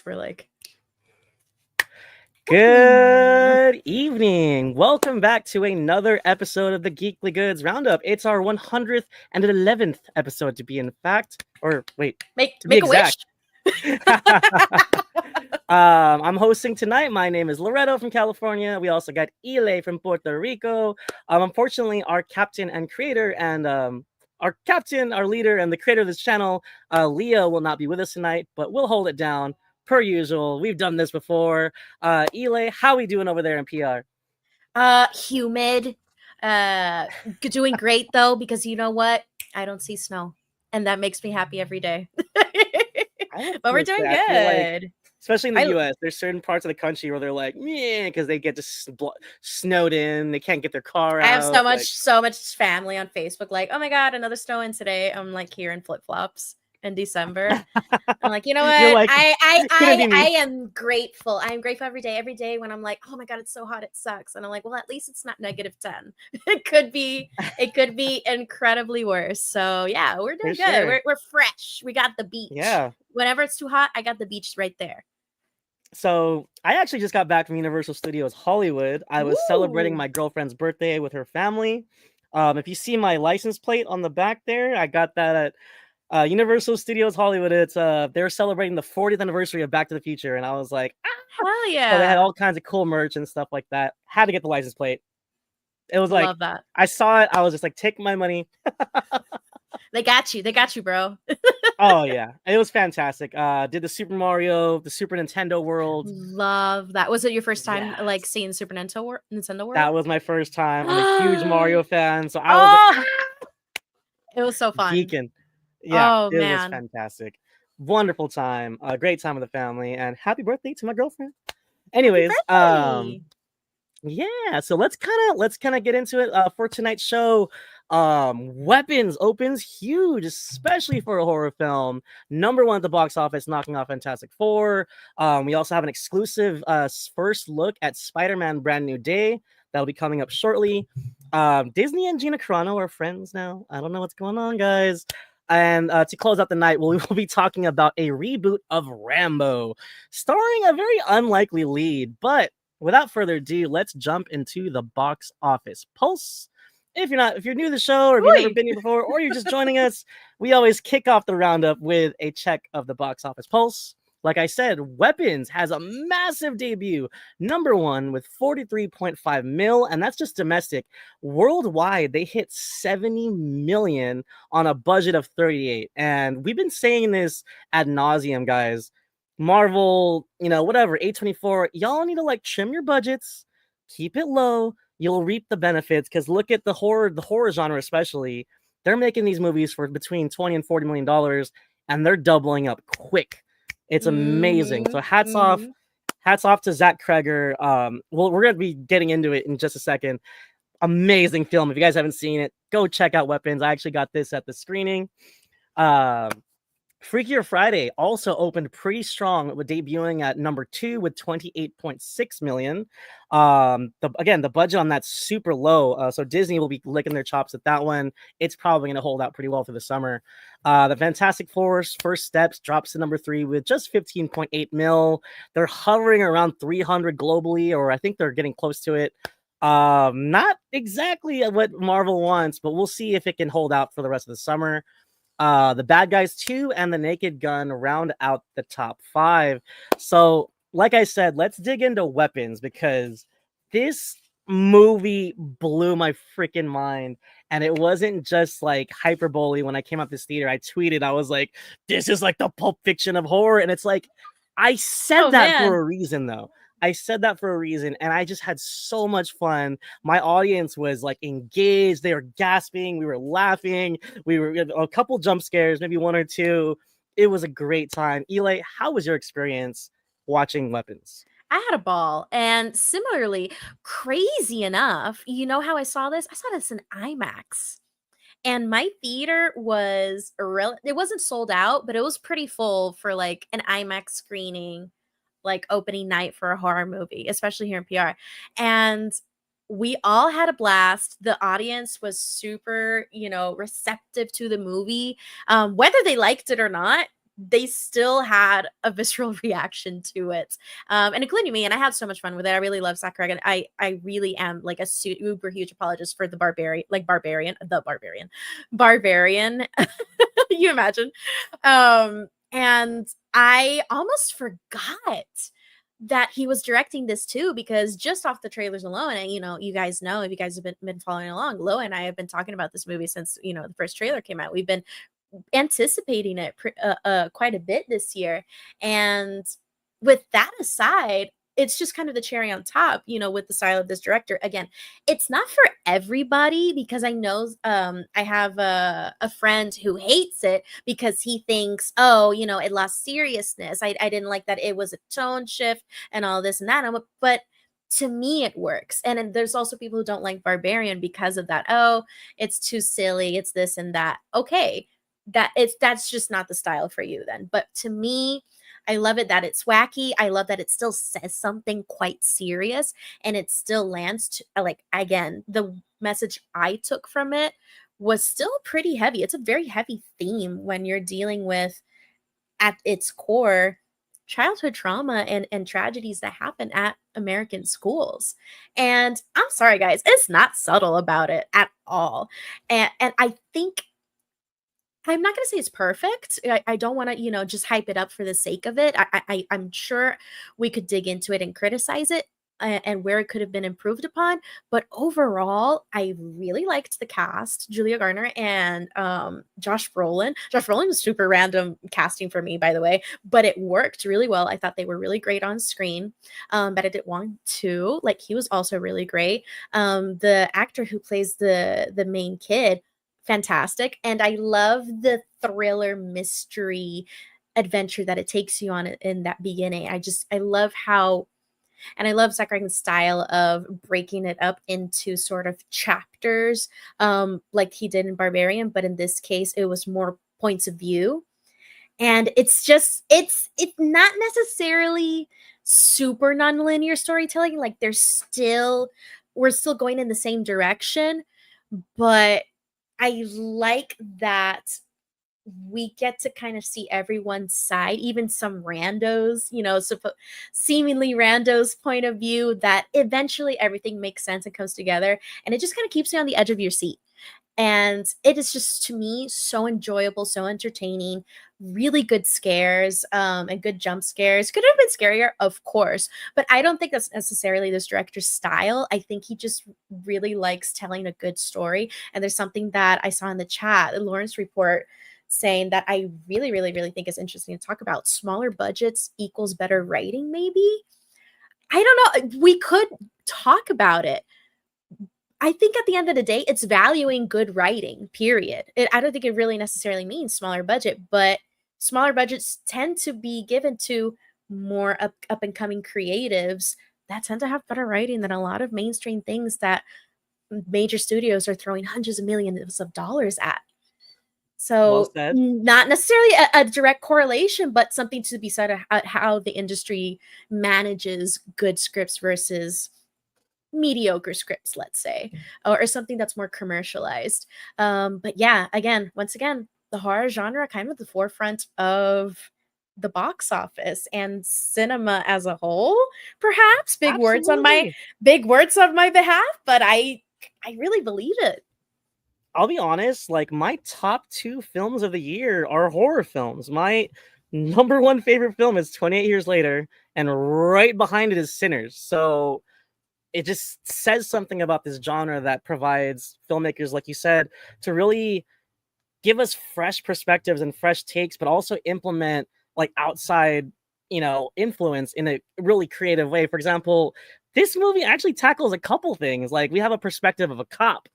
we're like, Good evening. Welcome back to another episode of the Geekly Goods Roundup. It's our 111th episode to be in fact, or wait, to be make a wish. exact. I'm hosting tonight. My name is Loretto from California. We also got Ile from Puerto Rico. Unfortunately, our captain and creator and our leader and the creator of this channel, Leah, will not be with us tonight, but we'll hold it down. Per usual, we've done this before. Ile, how we doing over there in PR? Humid. Doing great though, because you know what? I don't see snow, and that makes me happy every day. But we're doing good. Especially in the U.S., there's certain parts of the country where they're like, yeah, because they get just snowed in. They can't get their car out. I have so much family on Facebook. Like, oh my god, another snow in today. I'm like here in flip flops in December. I'm like, you know what? Like, I am grateful. I am grateful every day when I'm like, oh my god, it's so hot, it sucks. And I'm like, well, at least it's not -10. It could be incredibly worse. So yeah, we're doing good. Sure. We're fresh. We got the beach. Yeah. Whenever it's too hot, I got the beach right there. So I actually just got back from Universal Studios Hollywood. I was celebrating my girlfriend's birthday with her family. If you see my license plate on the back there, I got that at Universal Studios Hollywood. It's they're celebrating the 40th anniversary of Back to the Future, and I was like, hell yeah! So they had all kinds of cool merch and stuff like that. Had to get the license plate. It was like, love that. I saw it. I was just like, take my money. They got you, bro. Oh yeah, it was fantastic. Did the Super Nintendo World. Love that. Was it your first time like seeing Super Nintendo World? That was my first time. I'm a huge Mario fan, so I was like, it was so fun. Geeking. Yeah, it was fantastic. Wonderful time. A great time with the family, and happy birthday to my girlfriend. Anyways, yeah, so let's kind of get into it for tonight's show. Weapons opens huge, especially for a horror film. #1 at the box office, knocking off Fantastic Four. We also have an exclusive first look at Spider-Man Brand New Day that'll be coming up shortly. Disney and Gina Carano are friends now. I don't know what's going on, guys. And to close out the night, we will be talking about a reboot of Rambo, starring a very unlikely lead. But without further ado, let's jump into the box office pulse. If you're new to the show, or if you've never been here before, or you're just joining us, we always kick off the roundup with a check of the box office pulse. Like I said, Weapons has a massive debut, #1 with 43.5 mil, and that's just domestic. Worldwide, they hit 70 million on a budget of 38. And we've been saying this ad nauseum, guys. Marvel, whatever, A24, y'all need to like trim your budgets, keep it low. You'll reap the benefits, because look at the horror genre especially. They're making these movies for between $20 and $40 million, and they're doubling up quick. It's amazing. So hats off to Zach Kreger. Well, we're gonna be getting into it in just a second. Amazing film. If you guys haven't seen it, go check out Weapons. I actually got this at the screening. Freakier Friday also opened pretty strong, with debuting at #2 with 28.6 million. The budget on that's super low, so Disney will be licking their chops at that one. It's probably going to hold out pretty well for the summer. The Fantastic Four's First Steps drops to #3 with just 15.8 mil. They're hovering around 300 globally, or I think they're getting close to it. Not exactly what Marvel wants, but we'll see if it can hold out for the rest of the summer. The Bad Guys 2 and The Naked Gun round out the top 5. So, like I said, let's dig into Weapons, because this movie blew my freaking mind. And it wasn't just like hyperbole. When I came out this theater, I tweeted, I was like, this is like the Pulp Fiction of horror. And it's like, I said for a reason, though. I said that for a reason, and I just had so much fun. My audience was like engaged. They were gasping. We were laughing. We were a couple jump scares, maybe one or two. It was a great time. Eli, how was your experience watching Weapons? I had a ball. And similarly, crazy enough, you know how I saw this? I saw this in IMAX. And my theater was it wasn't sold out, but it was pretty full for like an IMAX screening, like opening night for a horror movie, especially here in PR. And we all had a blast. The audience was super, receptive to the movie. Whether they liked it or not, they still had a visceral reaction to it, and including me. And I had so much fun with it. I really love Sakurai, and I really am like a super huge apologist for the barbarian. You imagine? And I almost forgot that he was directing this too, because just off the trailers alone, and you guys know, if you guys have been following along, Lo and I have been talking about this movie since the first trailer came out. We've been anticipating it quite a bit this year. And with that aside, it's just kind of the cherry on top, with the style of this director. Again, it's not for everybody, because I know I have a friend who hates it because he thinks, oh, it lost seriousness. I didn't like that it was a tone shift and all this and that. But to me, it works. And then there's also people who don't like Barbarian because of that. Oh, it's too silly. It's this and that. Okay, that's just not the style for you then. But to me, I love it that it's wacky. I love that it still says something quite serious, and it still lands to, like, again, the message I took from it was still pretty heavy. It's a very heavy theme when you're dealing with, at its core, childhood trauma and tragedies that happen at American schools. And I'm sorry guys, it's not subtle about it at all. And I think, I'm not gonna say it's perfect. I don't wanna, just hype it up for the sake of it. I'm sure we could dig into it and criticize it, and where it could have been improved upon. But overall, I really liked the cast, Julia Garner and Josh Brolin. Josh Brolin was super random casting for me, by the way, but it worked really well. I thought they were really great on screen. Benedict Wong too, like, he was also really great. The actor who plays the main kid, fantastic. And I love the thriller mystery adventure that it takes you on in that beginning. I love how, and I love Sakurai's style of breaking it up into sort of chapters, like he did in Barbarian, but in this case, it was more points of view. And it's not necessarily super nonlinear storytelling. Like, we're still going in the same direction, but I like that we get to kind of see everyone's side, even some randos, seemingly randos point of view, that eventually everything makes sense and comes together. And it just kind of keeps you on the edge of your seat. And it is just, to me, so enjoyable, so entertaining, really good scares, and good jump scares. Could have been scarier, of course, but I don't think that's necessarily this director's style. I think he just really likes telling a good story. And there's something that I saw in the chat, the Lawrence report, saying that I really, really, really think is interesting to talk about. Smaller budgets equals better writing, maybe? I don't know. We could talk about it. I think at the end of the day, it's valuing good writing, period. I don't think it really necessarily means smaller budget, but smaller budgets tend to be given to more up and coming creatives that tend to have better writing than a lot of mainstream things that major studios are throwing hundreds of millions of dollars at. Well So, said. not necessarily a direct correlation, but something to be said about how the industry manages good scripts versus mediocre scripts, let's say, or something that's more commercialized. But yeah, once again, the horror genre kind of at the forefront of the box office and cinema as a whole. Perhaps Absolutely. big words on my behalf, but I really believe it. I'll be honest, like, my top 2 films of the year are horror films. My number 1 favorite film is 28 Years Later, and right behind it is Sinners. So it just says something about this genre that provides filmmakers, like you said, to really give us fresh perspectives and fresh takes, but also implement, like, outside, influence in a really creative way. For example, this movie actually tackles a couple things. Like, we have a perspective of a cop,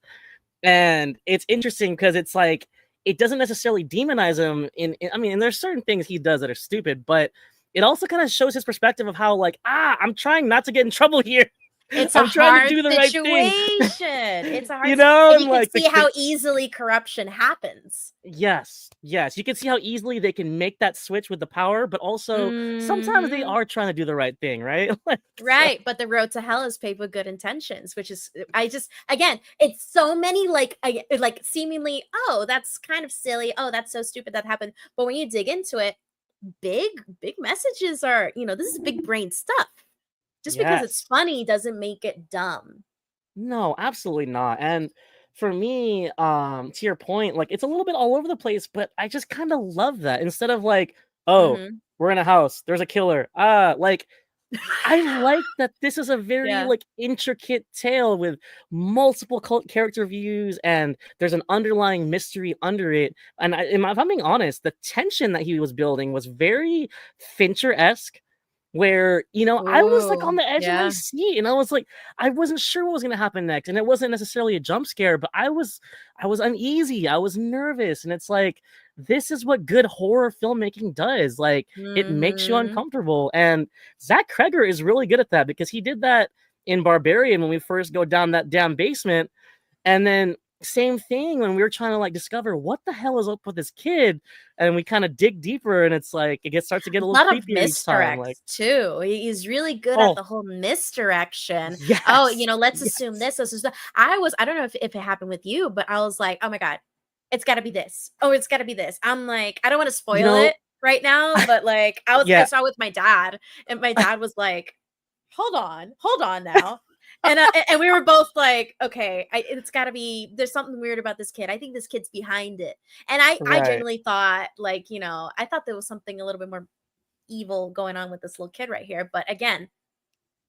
and it's interesting because it's like, it doesn't necessarily demonize him I mean, and there's certain things he does that are stupid, but it also kind of shows his perspective of how, like, I'm trying not to get in trouble here. It's a I'm trying to hard do the right thing. situation. It's a hard, and And you can like see how easily corruption happens. yes, you can see how easily they can make that switch with the power, but also sometimes they Mhm. are trying to do the right thing, right? Like, so Right, but the road to hell is paved with good intentions, which is, I just, again, it's so many, like seemingly, oh, that's kind of silly. Oh, that's so stupid that happened. But when you dig into it, big messages are, this is big brain stuff. Just because it's Yes. funny doesn't make it dumb. No, absolutely not. And for me, to your point, like it's a little bit all over the place, but I just kind of love that. Instead of like, oh, Mhm. we're in a house, there's a killer. Like I like that this is a very Yeah. like intricate tale with multiple character views, and there's an underlying mystery under it. And if I'm being honest, the tension that he was building was very Fincher-esque, where I was like on Ooh, the edge of my yeah. seat, and I was like, I wasn't sure what was gonna happen next, and it wasn't necessarily a jump scare, but I was uneasy, I was nervous, and it's like this is what good horror filmmaking does. Like it makes you Mhm. uncomfortable, and Zach Kreger is really good at that because he did that in Barbarian when we first go down that damn basement. And then same thing when we were trying to like discover what the hell is up with this kid, and we kind of dig deeper, and it's like starts to get a A little lot of creepier each time. Like, misdirects too. He's really good at oh the whole misdirection. Oh, yes, let's assume yes, this, this is that. I don't know if it happened with you, but I was like, oh my God, it's gotta be this. Oh, it's gotta be this. I'm like, I don't want to you spoil know, it right now, but like I yeah, saw with my dad, and my dad was like, hold on now. And we were both like, okay, it's got to be. There's something weird about this kid. I think this kid's behind it. And I right, genuinely thought, like, I thought there was something a little bit more evil going on with this little kid right here. But again,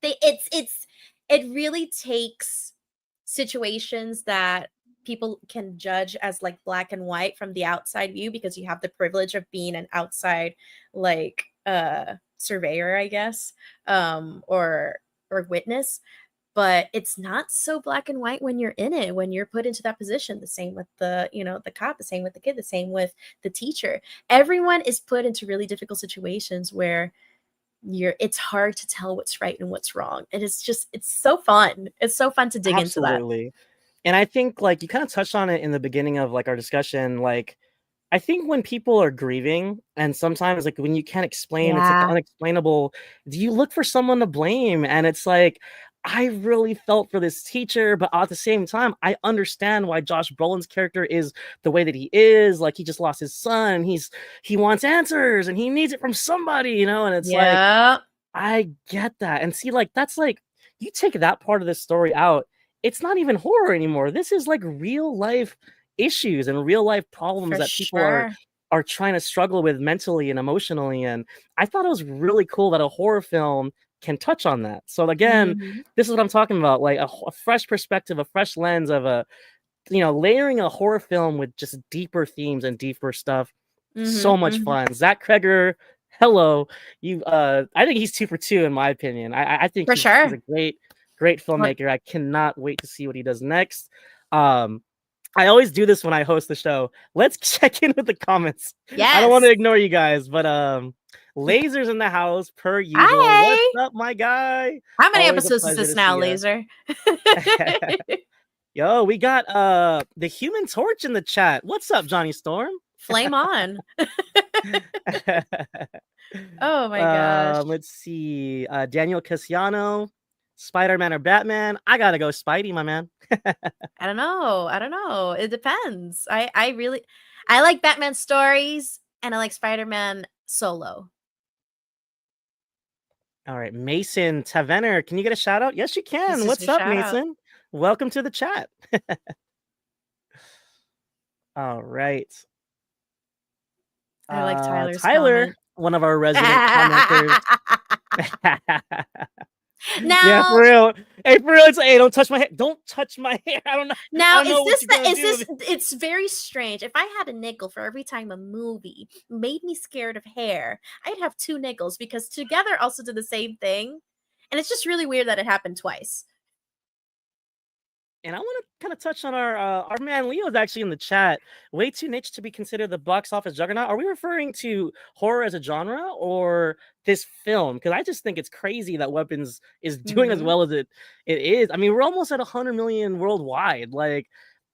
it really takes situations that people can judge as like black and white from the outside view, because you have the privilege of being an outside, like, surveyor, I guess, or witness. But it's not so black and white when you're in it, when you're put into that position. The same with the cop, the same with the kid, the same with the teacher. Everyone is put into really difficult situations where it's hard to tell what's right and what's wrong. And it's so fun. It's so fun to dig into that. absolutely. And I think like you kind of touched on it in the beginning of like our discussion, like I think when people are grieving, and sometimes like when you can't explain, it's like the Yeah. unexplainable, do you look for someone to blame? And it's like, I really felt for this teacher, but at the same time, I understand why Josh Brolin's character is the way that he is. Like he just lost his son. He wants answers and he needs it from somebody. And it's like, Yeah. I get that. And see, like, that's like, you take that part of the story out, it's not even horror anymore. This is like real life issues and real life problems For that people are sure. trying to struggle with mentally and emotionally. And I thought it was really cool that a horror film can touch on that. So again, Mhm. this is what I'm talking about, like a fresh perspective, a fresh lens of layering a horror film with just deeper themes and deeper stuff. So Mhm. much Mhm. fun. Zach Kreger, hello. I think he's 2 for 2 in my opinion. I think For he's a sure. great Well, filmmaker. I cannot wait to see what he does next. Um, I always do this when I host the show. Let's check in with the comments. I don't want to yes. ignore you guys, but Lasers in the house per usual. What's Hi. up, my guy? How many Always a episodes is pleasure this to see now, you. Laser? Yo, we got the Human Torch in the chat. What's up, Johnny Storm? Flame on. Oh my gosh. Let's see. Daniel Cassiano, Spider-Man or Batman? I gotta go Spidey, my man. I don't know. I don't know. It depends. I like Batman stories, and I like Spider-Man solo. All right, Mason Tavener, can you get a shout out? Yes, you This can. is What's your up, shout out. Mason? Welcome to the chat. All right. I like Tyler's Tyler, comment. one of our resident commenters. Yeah, for Now, real. Hey, for real, it's hey, don't touch my hair. Don't touch my hair. I now don't know what you're gonna is do this with it's very strange. If I had a nickel for every time a movie made me scared of hair, I'd have two nickels because together also do the same thing. And it's just really weird that it happened twice. And I want to kind of touch on our man Leo's actually in the chat. Way too niche to be considered the box office juggernaut. Are we referring to horror as a genre or this film? Because I just think it's crazy that Weapons is doing as Mhm. well as it is. I mean, we're almost at 100 million worldwide, like,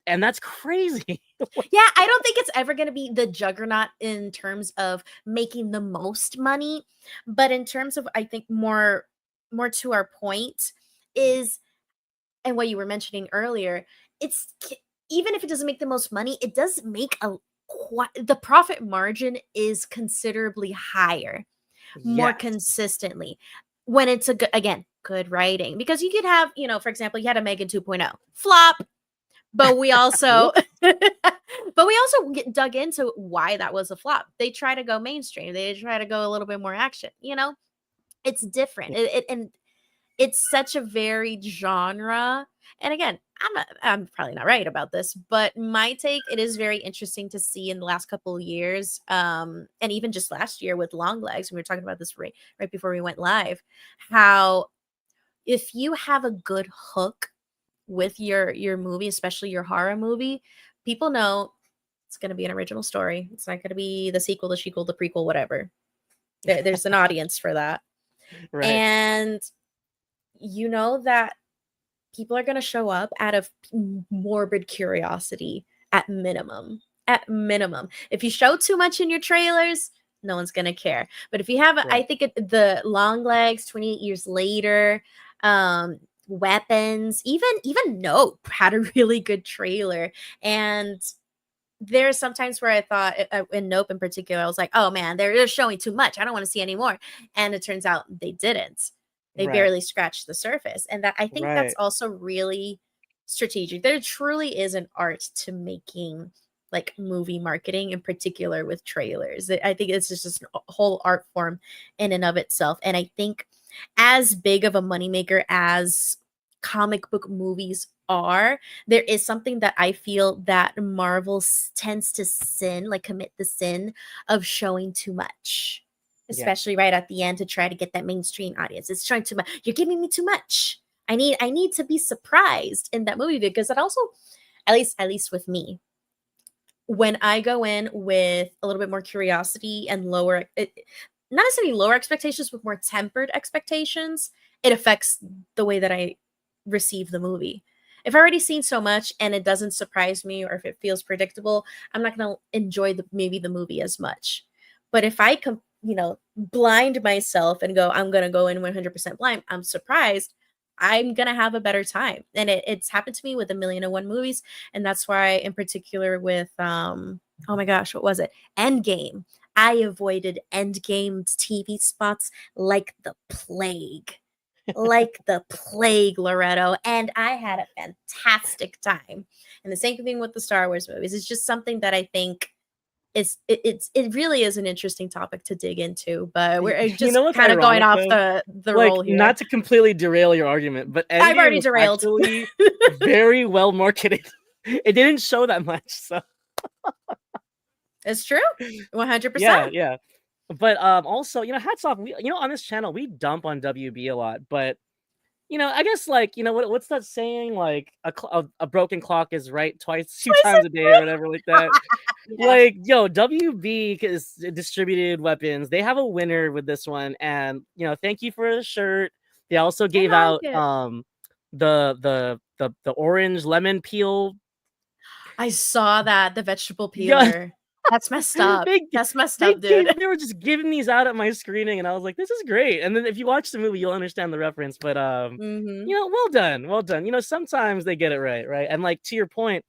and that's crazy. Yeah, I don't think it's ever going to be the juggernaut in terms of making the most money, but in terms of, I think, more to our point is, and what you were mentioning earlier, it's even if it doesn't make the most money, it does make the profit margin is considerably higher, more Yes. consistently when it's a good, again, good writing. Because you could have, for example, you had a Megan 2.0 flop, but we also Whoops. dug into why that was a flop. They try to go mainstream. They try to go a little bit more action. It's different. And it's such a varied genre. And again, I'm probably not right about this, but my take, it is very interesting to see in the last couple of years, and even just last year with Long Legs, we were talking about this right before we went live, how if you have a good hook with your movie, especially your horror movie, people know it's going to be an original story. It's not going to be the sequel, the sequel, the prequel, whatever. There's an audience for that. Right. And you know that people are going to show up out of morbid curiosity at minimum. At minimum. If you show too much in your trailers, no one's going to care. But if you have, I Right. think the Long Legs, 28 Years Later, Weapons, even Nope had a really good trailer. And there's sometimes where I thought in Nope in particular, I was like, oh man, they're showing too much. I don't want to see any more. And it turns out they didn't. They Right. barely scratched the surface. And that, I think that's Right. also really strategic. There truly is an art to making like movie marketing, in particular with trailers. I think it's just a whole art form in and of itself. And I think as big of a moneymaker as comic book movies are, there is something that I feel that Marvel tends to commit the sin of showing too much, Yes. especially right at the end to try to get that mainstream audience. It's showing too much. You're giving me too much. I need to be surprised in that movie, because it also, at least with me, when I go in with a little bit more curiosity and not necessarily lower expectations, but more tempered expectations, it affects the way that I receive the movie. If I've already seen so much and it doesn't surprise me, or if it feels predictable, I'm not going to enjoy maybe the movie as much. But if I blind myself and go, I'm going to go in 100% blind, I'm surprised, I'm going to have a better time. And it's happened to me with a million and one movies. And that's why, in particular, with, oh my gosh, what was it? Endgame. I avoided Endgame's TV spots like the plague. Like the plague, Loretto. And I had a fantastic time. And the same thing with the Star Wars movies. It's just something that I think it really is an interesting topic to dig into, but we're You just know what's kind of going ironic off though? the Like, roll here. not to completely derail your argument, but I've Endgame already was derailed. actually very well marketed. It didn't show that much, so It's true. 100%. yeah, yeah. But also, hats off. On this channel we dump on WB a lot, but I guess like what's that saying? Like a broken clock is right twice, two Twice times a day, or whatever like that. yeah. Like, yo, WB is distributed weapons. They have a winner with this one, and thank you for the shirt. They also I gave like out it. the orange lemon peel. I saw that, the vegetable Yeah, peeler. That's messed up. they That's messed up, dude. they were just giving these out at my screening, and I was like, this is great. And then if you watch the movie, you'll understand the reference. But Mhm. well done, well done. Sometimes they get it right? And like to your point,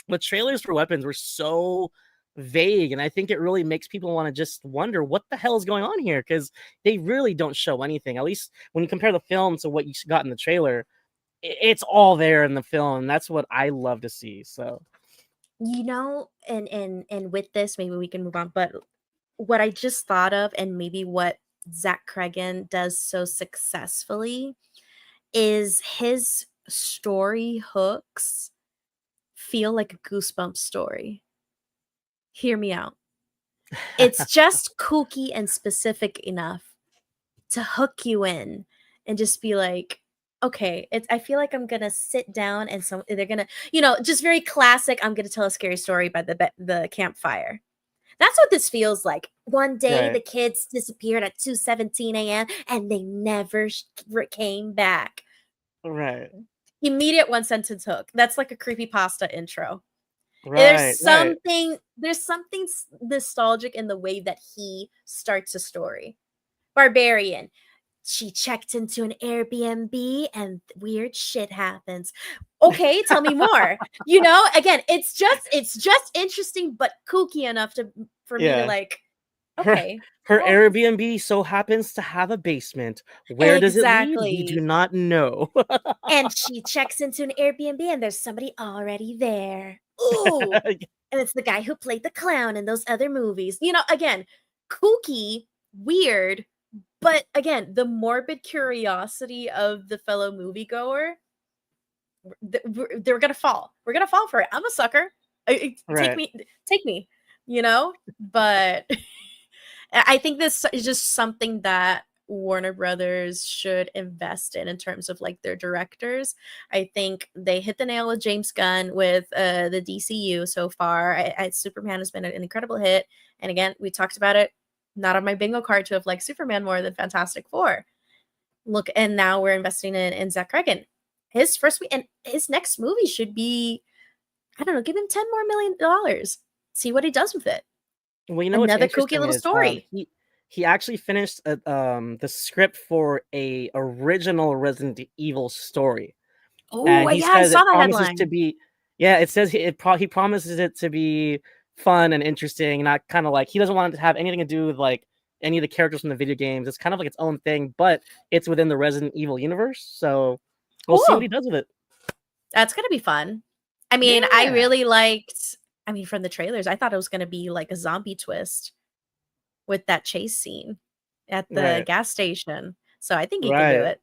the trailers for weapons were so vague, and I think it really makes people want to just wonder what the hell is going on here, because they really don't show anything. At least when you compare the film to what you got in the trailer, it's all there in the film. That's what I love to see. So And with this, maybe we can move on, but what I just thought of, and maybe what Zach Creggan does so successfully, is his story hooks feel like a Goosebumps story. Hear me out. It's just kooky and specific enough to hook you in and just be like, okay, I feel like I'm gonna sit down and they're gonna, just very classic. I'm gonna tell a scary story by the campfire. That's what this feels like. One day right, the kids disappeared at 2:17 a.m. and they never came back. right, Immediate one sentence hook. That's like a creepy pasta intro. right, right. There's something nostalgic in the way that he starts a story. Barbarian. She checked into an Airbnb and weird shit happens. Okay, tell me more. You know, again, it's just interesting but kooky enough to for me to Yeah. like, Her okay. her Well, Airbnb so happens to have a basement. Where does it lead? We do exactly. not know. And she checks into an Airbnb and there's somebody already there. Ooh. And it's the guy who played the clown in those other movies. You know, again, kooky, weird, but again, the morbid curiosity of the fellow moviegoer, they're gonna fall. We're gonna fall for it. I'm a sucker. Take Right. me, take me. You know, but I think this is just something that Warner Brothers should invest in terms of like their directors. I think they hit the nail with James Gunn with the DCU so far. Superman has been an incredible hit, and again, we talked about it. Not on my bingo card to have liked Superman more than Fantastic Four. Look, and now we're investing in Zach Creggan. His first week and his next movie should be, I don't know, give him $10 more million. See what he does with it. Well, you know what's Another kooky interesting little is story. he actually finished the script for a original Resident Evil story, Oh, and he yeah, I says saw it that promises to headline. be. Yeah, it says he promises it to be fun and interesting, not kind of like he doesn't want it to have anything to do with like any of the characters from the video games. It's kind of like its own thing, but it's within the Resident Evil universe. So we'll see what he Cool. does with it. That's gonna be fun. I mean, I Yeah, really liked I mean, from the trailers, I thought it was gonna be like a zombie twist with that chase scene at the right, gas station. So I think he could do right.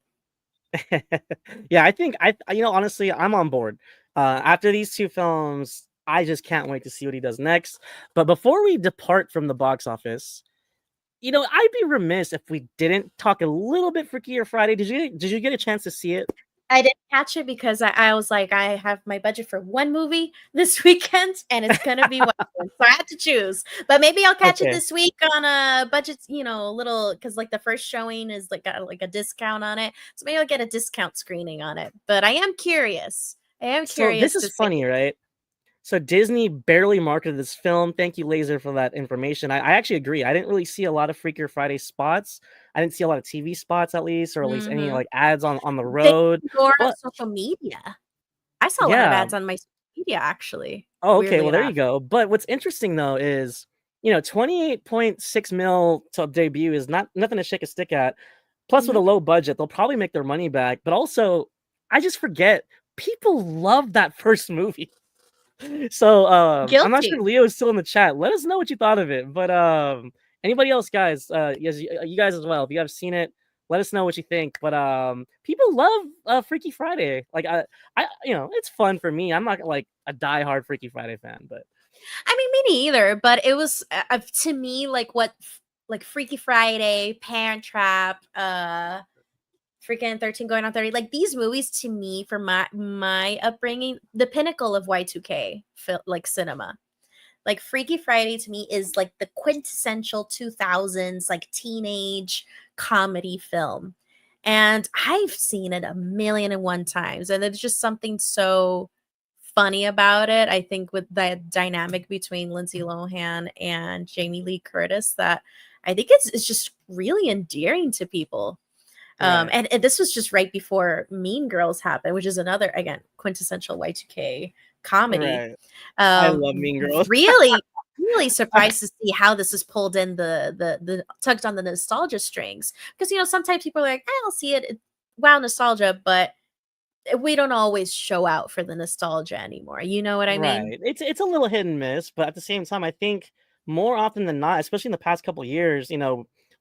it. Yeah, I think honestly, I'm on board. After these two films, I just can't wait to see what he does next. But before we depart from the box office, I'd be remiss if we didn't talk a little bit Freakier Friday. Did you get a chance to see it? I didn't catch it because I was like, I have my budget for one movie this weekend, and it's gonna be one. So I had to choose. But maybe I'll catch it Okay. this week on a budget, a little because like the first showing is like got like a discount on it. So maybe I'll get a discount screening on it. But I am curious. I am So this curious is to see. funny, right? So Disney barely marketed this film. Thank you, Laser, for that information. I actually agree. I didn't really see a lot of Freakier Friday spots. I didn't see a lot of TV spots, or at least any Mhm. like ads on the They road. more on But social media. I saw a lot of yeah. ads on my social media, actually, Oh, okay. weirdly Well, there you enough. go. But what's interesting though is, 28.6 mil to debut is not nothing to shake a stick at. Plus, with a Mhm. low budget, they'll probably make their money back. But also, I just forget people love that first movie. So I'm not sure Guilty. if Leo is still in the chat. Let us know what you thought of it. But anybody else, guys, yes, you guys as well. If you have seen it, let us know what you think. But people love Freaky Friday. Like it's fun for me. I'm not like a diehard Freaky Friday fan, but I mean, me neither, but it was, to me, like, like, Freaky Friday, Parent Trap, freaking 13 Going on 30, like, these movies to me, for my upbringing, the pinnacle of Y2K, like, cinema. Like, Freaky Friday to me is, like, the quintessential 2000s, like, teenage comedy film, and I've seen it a million and one times, and there's just something so funny about it. I think with the dynamic between Lindsay Lohan and Jamie Lee Curtis that I think it's just really endearing to people. right, And this was just right before Mean Girls happened, which is another again quintessential Y2K comedy. right. I Um, love Mean Girls. really, really surprised to see how this is pulled in the tugged on the nostalgia strings because sometimes people are like, I'll see it. Wow, nostalgia, but we don't always show out for the nostalgia anymore. You know what I mean? Right. It's a little hit and miss, but at the same time, I think more often than not, especially in the past couple years,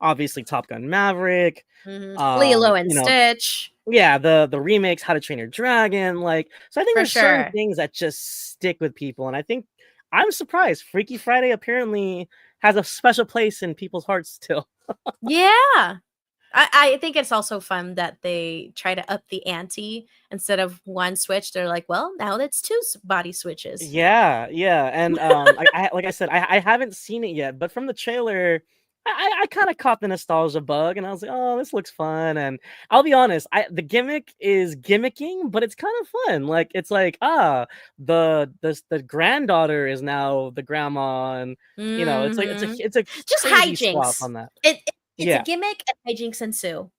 obviously Top Gun Maverick, Lilo and you know, Stitch, yeah, the remakes, How to Train Your Dragon, like so I think for there's certain sure. things that just stick with people, and I think I'm surprised Freaky Friday apparently has a special place in people's hearts still. Yeah. I think it's also fun that they try to up the ante instead of one switch. They're like, well, now it's two body switches. Yeah, yeah, and like I said, I haven't seen it yet, but from the trailer, I kind of caught the nostalgia bug, and I was like, oh, this looks fun. And I'll be honest, the gimmick is gimmicking, but it's kind of fun. Like it's like the granddaughter is now the grandma, and it's like Hmm. it's a Just crazy swap hijinks. on that. It's a Yeah, gimmick and hijinks ensue.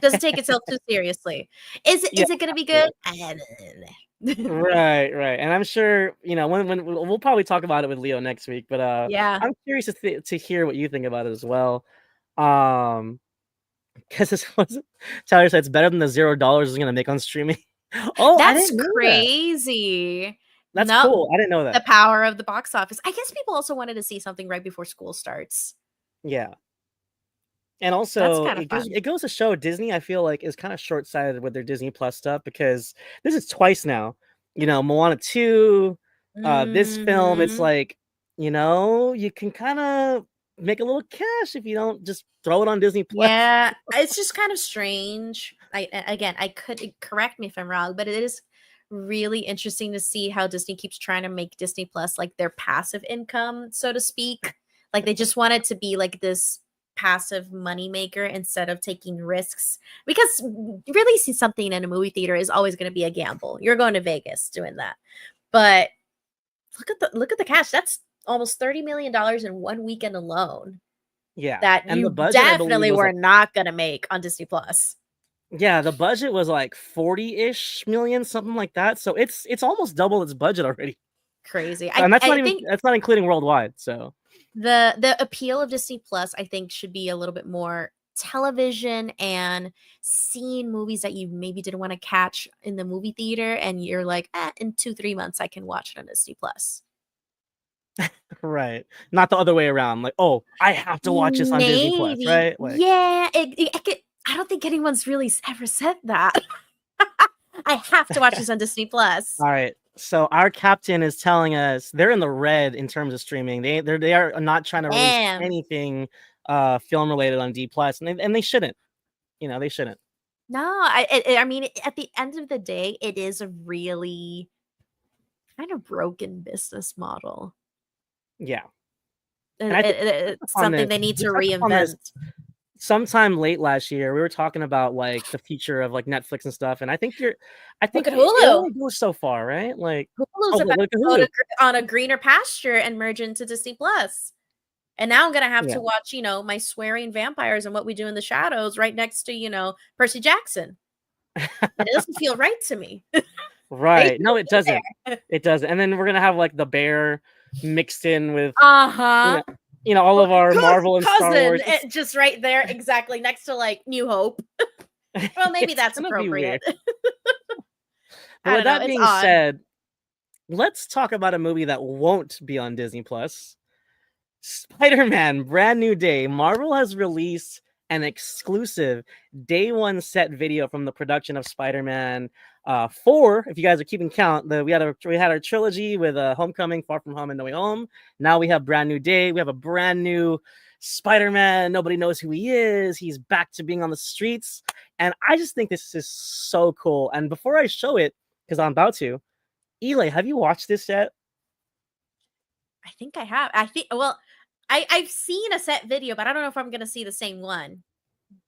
Doesn't take itself too seriously. Yeah, Is it gonna be good? absolutely. I don't know. Right, right, and I'm sure, when we'll probably talk about it with Leo next week, but, Yeah. I'm curious to hear what you think about it as well. Um, because this was Tyler said it's better than the $0 is gonna make on streaming. Oh, I That's didn't know that. crazy. That's No, cool. I didn't know the that. power of the box office. I guess people also wanted to see something right before school starts. Yeah. And That's also, kinda fun. it goes to show Disney, I feel like, is kinda short-sighted with their Disney Plus stuff because this is twice now. Moana 2, this film, it's Mhm. like, you can kinda make a little cash if you don't just throw it on Disney Plus. Yeah, it's just kind of strange. Again, I could correct me if I'm wrong, but it is really interesting to see how Disney keeps trying to make Disney Plus like their passive income, so to speak. Like they just want it to be like this passive money maker instead of taking risks. Because releasing something in a movie theater is always going to be a gamble. You're going to Vegas doing that. But look at the cash. That's almost $30 million in one weekend alone Yeah, that and the you budget, I believe, definitely was were like not gonna make on Disney Plus. yeah, the budget was like 40-ish million, something like that, so it's almost double its budget already. Crazy. And I think that's not including worldwide, so the appeal of Disney Plus, I think, should be a little bit more television and seeing movies that you maybe didn't want to catch in the movie theater, and you're like, in 2 3 months I can watch it on Disney Plus. right. Not the other way around, like, "Oh, I have to watch this on Disney Plus," Maybe, right? Like yeah. I don't think anyone's really ever said that. I have to watch this on Disney Plus. alright, so our captain is telling us they're in the red in terms of streaming. They are not trying to release Damn. anything, film related on D+, plus, and they shouldn't, they shouldn't. No, I mean, at the end of the day, it is a really kind of broken business model. Yeah, and I think It's on something this they need we to touched upon this reinvent. sometime late last year. We were talking about, like, the future of, like, Netflix and stuff, and I Look think at it Hulu. only goes so far, right? Like Hulu's oh, about look to at go Hulu. on a greener pasture and merge into Disney Plus. And now I'm gonna have Yeah. to watch, my swearing vampires and What We Do in the Shadows right next to, Percy Jackson. And it doesn't feel right to me. They Right. No, shouldn't it be doesn't. there. It doesn't, and then we're gonna have, like, the bear mixed in with, you Uh-huh. know all of our Marvel and Star Cousin, Wars. It's just right there, exactly next to like New Hope. Well, maybe it's that's gonna be appropriate. weird. But I with don't know. that It's being odd. said, let's talk about a movie that won't be on Disney Plus. Spider-Man: Brand New Day. Marvel has released an exclusive day one set video from the production of Spider-Man 4. If you guys are keeping count, we had our trilogy with Homecoming, Far From Home, and No Way Home. Now we have Brand New Day. We have a brand new Spider-Man. Nobody knows who he is. He's back to being on the streets, and I just think this is so cool. And before I show it, because I'm about to, Eli, have you watched this yet? I think I have. Well, I've seen a set video, but I don't know if I'm gonna see the same one.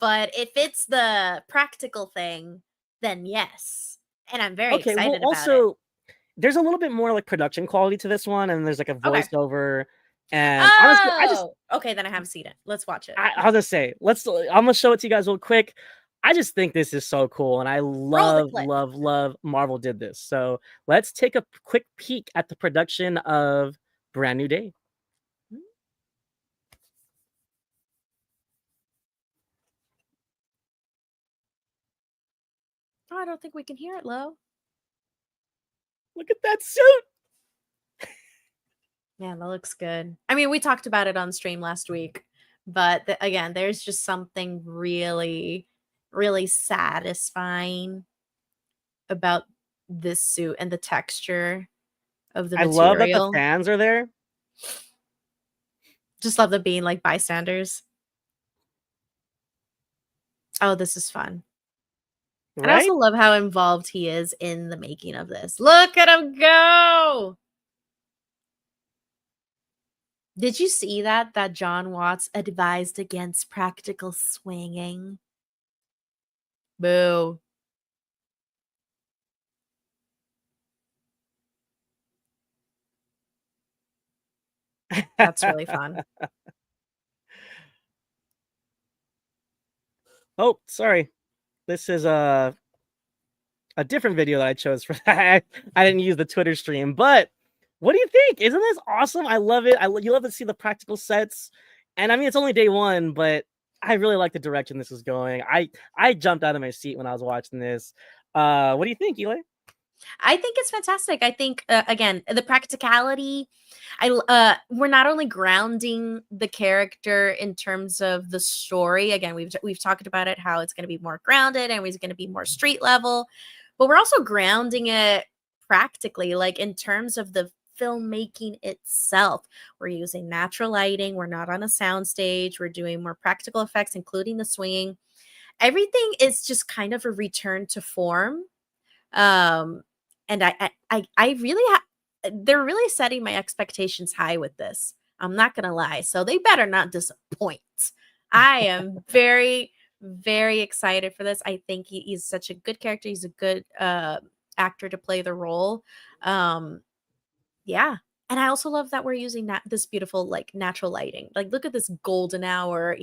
But if it's the practical thing, then yes. And I'm very Okay, well, excited about it. also there's a little bit more like production quality to this one, and there's like a Okay. voiceover. And honestly, Oh, okay, then I haven't seen it. Let's watch it. I'll just say, I'm gonna show it to you guys real quick. I just think this is so cool, and I Roll the love, clip. love, love Marvel did this. So let's take a quick peek at the production of Brand New Day. Hmm? Oh, I don't think we can hear it, Lo. Look at that suit. Man, that looks good. I mean, we talked about it on stream last week, but again, there's just something really, really satisfying about this suit and the texture of the I love that the material. fans are there. Just love them being like bystanders. Oh, this is fun. And I also Right? love how involved he is in the making of this. Look at him go! Did you see that John Watts advised against practical swinging? Boo. That's really fun. Oh, sorry. this is a different video that I chose for that. I didn't use the Twitter stream, but what do you think? Isn't this awesome? I love it. You love to see the practical sets, and I mean it's only day one, but I really like the direction this is going. I jumped out of my seat when I was watching this. What do you think, Eli? I think it's fantastic. I think again, the practicality. We're not only grounding the character in terms of the story. Again, we've talked about it, how it's going to be more grounded and it's going to be more street level, but we're also grounding it practically, like in terms of the filmmaking itself. We're using natural lighting. We're not on a soundstage. We're doing more practical effects, including the swinging. Everything is just kind of a return to form. Um, and I really they're really setting my expectations high with this. I'm not gonna lie. So they better not disappoint. I am very, very excited for this. I think he's such a good character. He's a good actor to play the role. Um, yeah. And I also love that we're using this beautiful like natural lighting. Like look at this golden hour,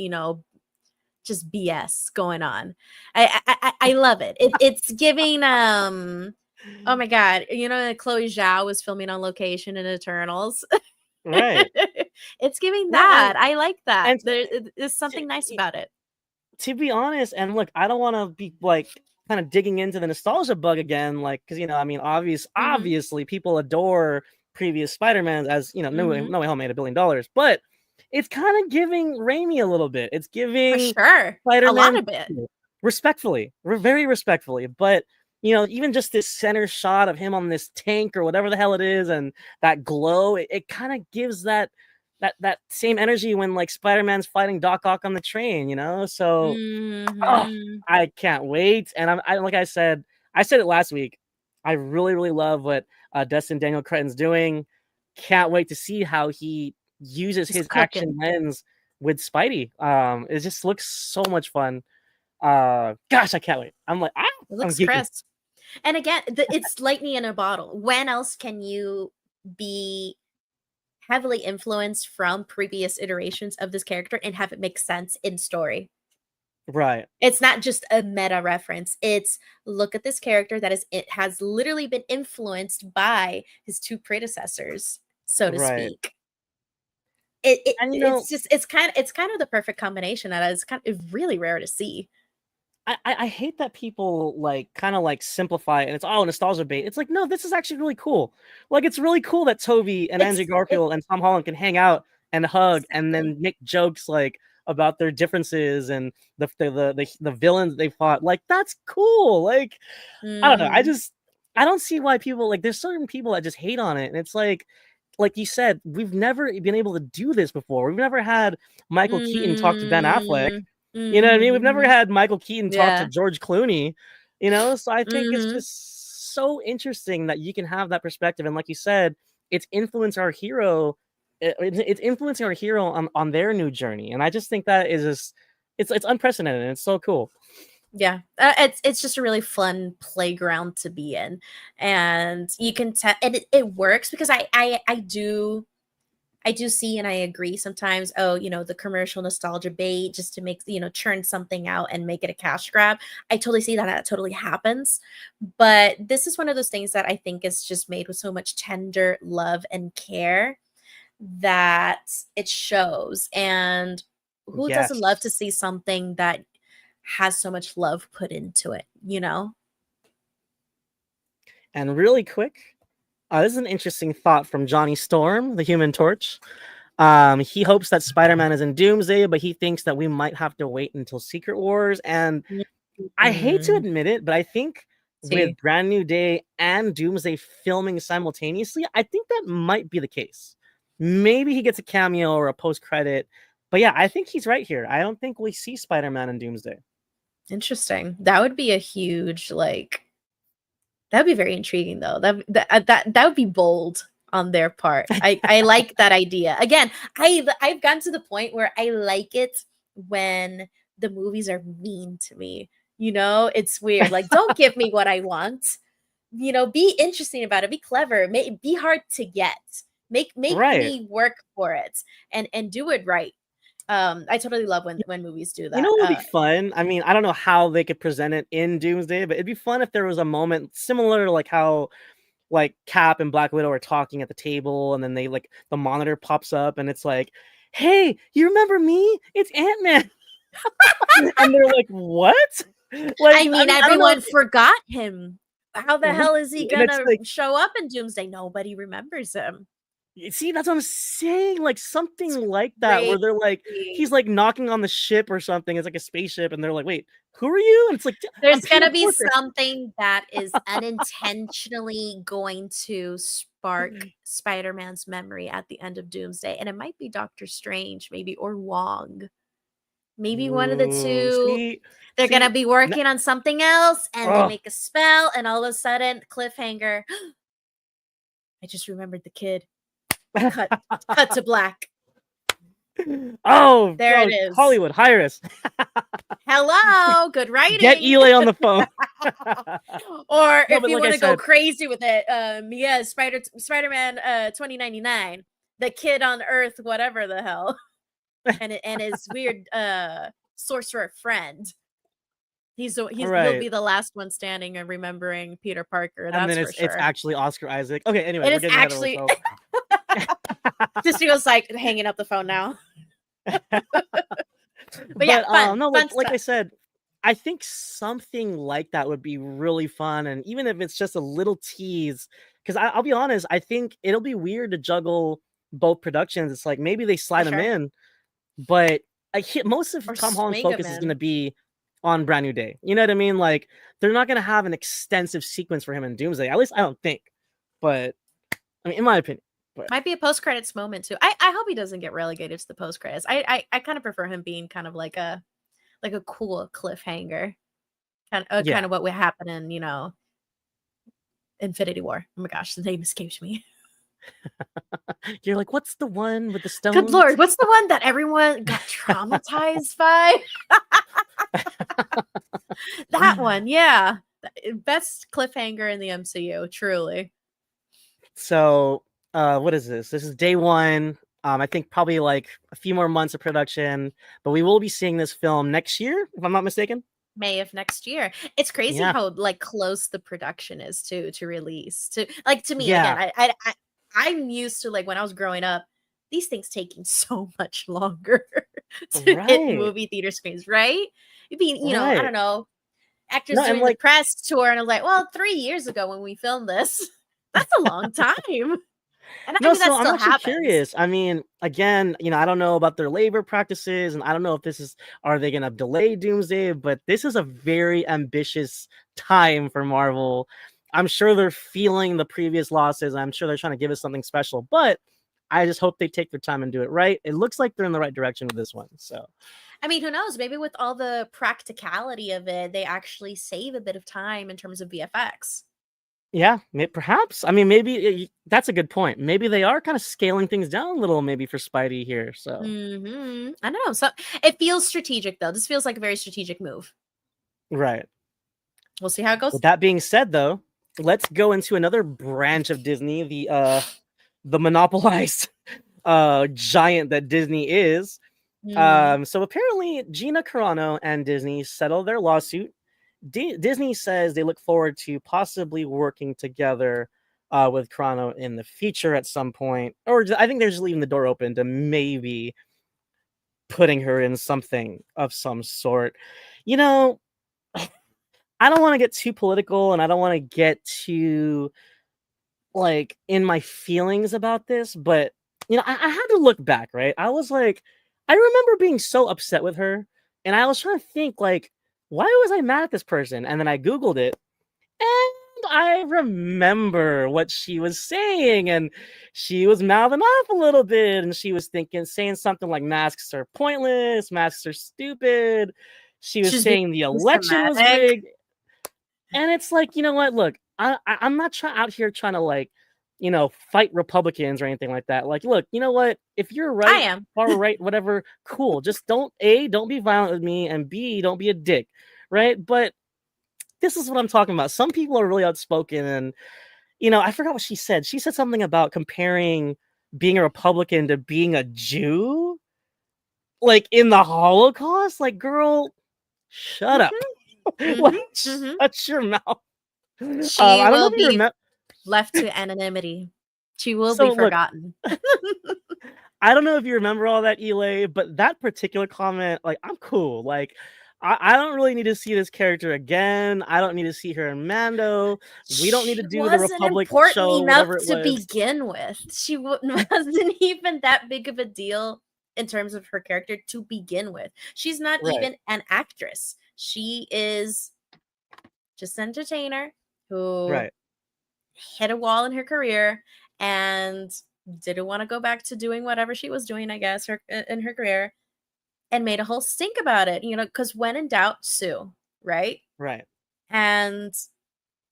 just BS going on. I love it. It's giving oh my god, Chloe Zhao was filming on location in Eternals. Right. It's giving No, that. I like that. and There's something nice about it. to be honest, and look, I don't want to be like kind of digging into the nostalgia bug again, like because I mean, Mhm. obviously, people adore previous Spider-Mans, as Mhm. No Way Home made $1 billion, but it's kind of giving Raimi a little bit. It's For giving sure. A lot Spider-Man of it. respectfully, very respectfully, but even just this center shot of him on this tank or whatever the hell it is, and that glow, it kind of gives that same energy when like Spider-Man's fighting Doc Ock on the train, So oh, Mhm. I can't wait. And I like I said it last week. I really, really love what Destin Daniel Cretton's doing. Can't wait to see how he uses He's his action cooking. lens with Spidey. It just looks so much fun. Gosh, I can't wait. It I'm looks geeky. crisp. And again, it's lightning in a bottle. When else can you be heavily influenced from previous iterations of this character and have it make sense in story? Right, It's not just a meta reference. It's look at this character it has literally been influenced by his two predecessors, so to right. speak. It And it's just it's kind of the perfect combination that is kind of really rare to see. I hate that people like kind of like simplify it and it's nostalgia bait. It's like, no, this is actually really cool. Like it's really cool that Toby and Andrew It's Garfield and Tom Holland can hang out and hug and exactly. then make jokes like about their differences and the villains they fought. Like that's cool. Like I don't know. Mhm. I don't see why people like there's certain people that just hate on it. And it's like you said, we've never been able to do this before. We've never had Michael Keaton talk to Ben Affleck. Mm. You know what I mean? We've never Mhm. had Michael Keaton talk to Yeah. George Clooney, So I think it's Mhm. just so interesting that you can have that perspective. And like you said, it's influenced our hero. It's influencing our hero on their new journey. And I just think that is just it's unprecedented and it's so cool. Yeah, it's just a really fun playground to be in, and you can tell, and it works because I do see and I agree sometimes. Oh, the commercial nostalgia bait just to make churn something out and make it a cash grab. I totally see that totally happens, but this is one of those things that I think is just made with so much tender love and care that it shows. And who doesn't love Yes. to see something that has so much love put into it? And really quick, this is an interesting thought from Johnny Storm, the Human Torch. He hopes that Spider-Man is in Doomsday, but he thinks that we might have to wait until Secret Wars. And I hate to Mhm. admit it, but I think with See. Brand New Day and Doomsday filming simultaneously, I think that might be the case. Maybe he gets a cameo or a post credit. But yeah, I think he's right here. I don't think we see Spider-Man in Doomsday. Interesting. That would be a huge, like that would be very intriguing though. That would be bold on their part. I like that idea. Again, I've gotten to the point where I like it when the movies are mean to me. It's weird. Like, don't give me what I want. Be interesting about it. Be clever. Be hard to get. Make Right. me work for it and do it right. I totally love when movies do You know that. what would be fun? I mean, I don't know how they could present it in Doomsday, but it'd be fun if there was a moment similar to like how like Cap and Black Widow are talking at the table, and then they like the monitor pops up and it's like, "Hey, you remember me? It's Ant-Man." And they're like, "What?" Like, I mean, I don't know. everyone forgot him. How the hell is he And it's gonna like, show up in Doomsday? Nobody remembers him. see, that's what I'm saying. Like something It's like that, where they're like, crazy. he's like knocking on the ship or something. It's like a spaceship, and they're like, "Wait, who are you?" And it's like, "I'm There's Peter gonna be Porker." something that is unintentionally going to spark Spider-Man's memory at the end of Doomsday, and it might be Doctor Strange, maybe, or Wong. Maybe one of the Ooh, two. They're see, gonna be working on something else, and they oh, make a spell, and all of a sudden, cliffhanger. I just remembered the kid. Cut, cut to black. oh, There it is. Hollywood, hire us. Hello, good Get writing. Eli on the phone. Or No, if but you like I want to go said, crazy with it, yeah, Spider-Man 2099, the kid on Earth, whatever the hell, and his weird sorcerer friend. He'll right. be the last one standing and remembering Peter Parker. And That's then for it's sure. actually Oscar Isaac. Okay, anyway, It we're is getting ahead of actually. ourselves. Just feels like hanging up the phone now. But yeah, But fun, no, fun like I stuff. said, I think something like that would be really fun, and even if it's just a little tease, because I'll be honest, I think it'll be weird to juggle both productions. It's like maybe they For slide them sure. in, but most of Or Tom Holland's swing him focus is going to in. be on Brand New Day. You know what I mean? Like they're not going to have an extensive sequence for him in Doomsday. At least I don't think. But I mean, in my opinion. But Might be a post credits moment too. I hope he doesn't get relegated to the post credits. I kind of prefer him being kind of like a cool cliffhanger. Kind yeah, of what would happen in, Infinity War. Oh my gosh, the name escapes me. you're like, what's the one with the Good stones? lord, what's the one that everyone got traumatized by? That one, yeah. Best cliffhanger in the MCU, truly. So, what is this? This is day one. I think probably like a few more months of production, but we will be seeing this film next year, if I'm not mistaken. May of next year. It's crazy Yeah, how like close the production is to release. To like to me again, yeah, I'm used to like when I was growing up, these things taking so much longer to hit right, movie theater screens, right? It'd be, I right. don't know, actors No, and doing the like, press tour, and I was like, well, 3 years ago when we filmed this, that's a long time. And I no, mean so that I'm still actually happens. curious. I mean, again, I don't know about their labor practices, and I don't know if are they gonna delay Doomsday, but this is a very ambitious time for Marvel. I'm sure they're feeling the previous losses. I'm sure they're trying to give us something special, but I just hope they take their time and do it right. It looks like they're in the right direction with this one. So I mean, who knows? Maybe with all the practicality of it, they actually save a bit of time in terms of VFX. yeah, perhaps. I mean, maybe that's a good point. Maybe they are kind of scaling things down a little, maybe for Spidey here. So I don't know. So it feels strategic, though. This feels like a very strategic move. right. We'll see how it goes. With that being said, though, let's go into another branch of Disney, the monopolized giant that Disney is. Mhm. So apparently Gina Carano and Disney settled their lawsuit. Disney says they look forward to possibly working together with Carano in the future at some point, or I think they're just leaving the door open to maybe putting her in something of some sort. You know, I don't want to get too political, and I don't want to get too like in my feelings about this, but I had to look back, right? I was like, I remember being so upset with her, and I was trying to think like, why was I mad at this person? And then I Googled it, and I remember what she was saying, and she was mouthing off a little bit, and she was saying something like masks are pointless, masks are stupid. She was She's being saying the election was dramatic. rigged. And it's like, you know what? Look, I'm not out here trying to like, fight Republicans or anything like that. Like, look, you know what? If you're I right, am. far right, whatever, cool. Just don't be violent with me, and B, don't be a dick, right? But this is what I'm talking about. Some people are really outspoken, and I forgot what she said. She said something about comparing being a Republican to being a Jew. like in the Holocaust. Like, girl, shut up. Mhm. Like, Mhm. Mhm. shut your mouth. She I don't know will if you be remember. left to anonymity. She will be So look, forgotten. I don't know if you remember all that, Elay, but that particular comment, like, I'm cool. Like, I don't really need to see this character again. I don't need to see her in Mando. We don't need She to do the wasn't Republic important show, enough whatever it to was. begin with. She wasn't even that big of a deal in terms of her character to begin with. She's not Right, even an actress. She is just an entertainer who right. hit a wall in her career and didn't want to go back to doing whatever she was doing, I guess, in her career, and made a whole stink about it, because when in doubt, sue, right? Right. And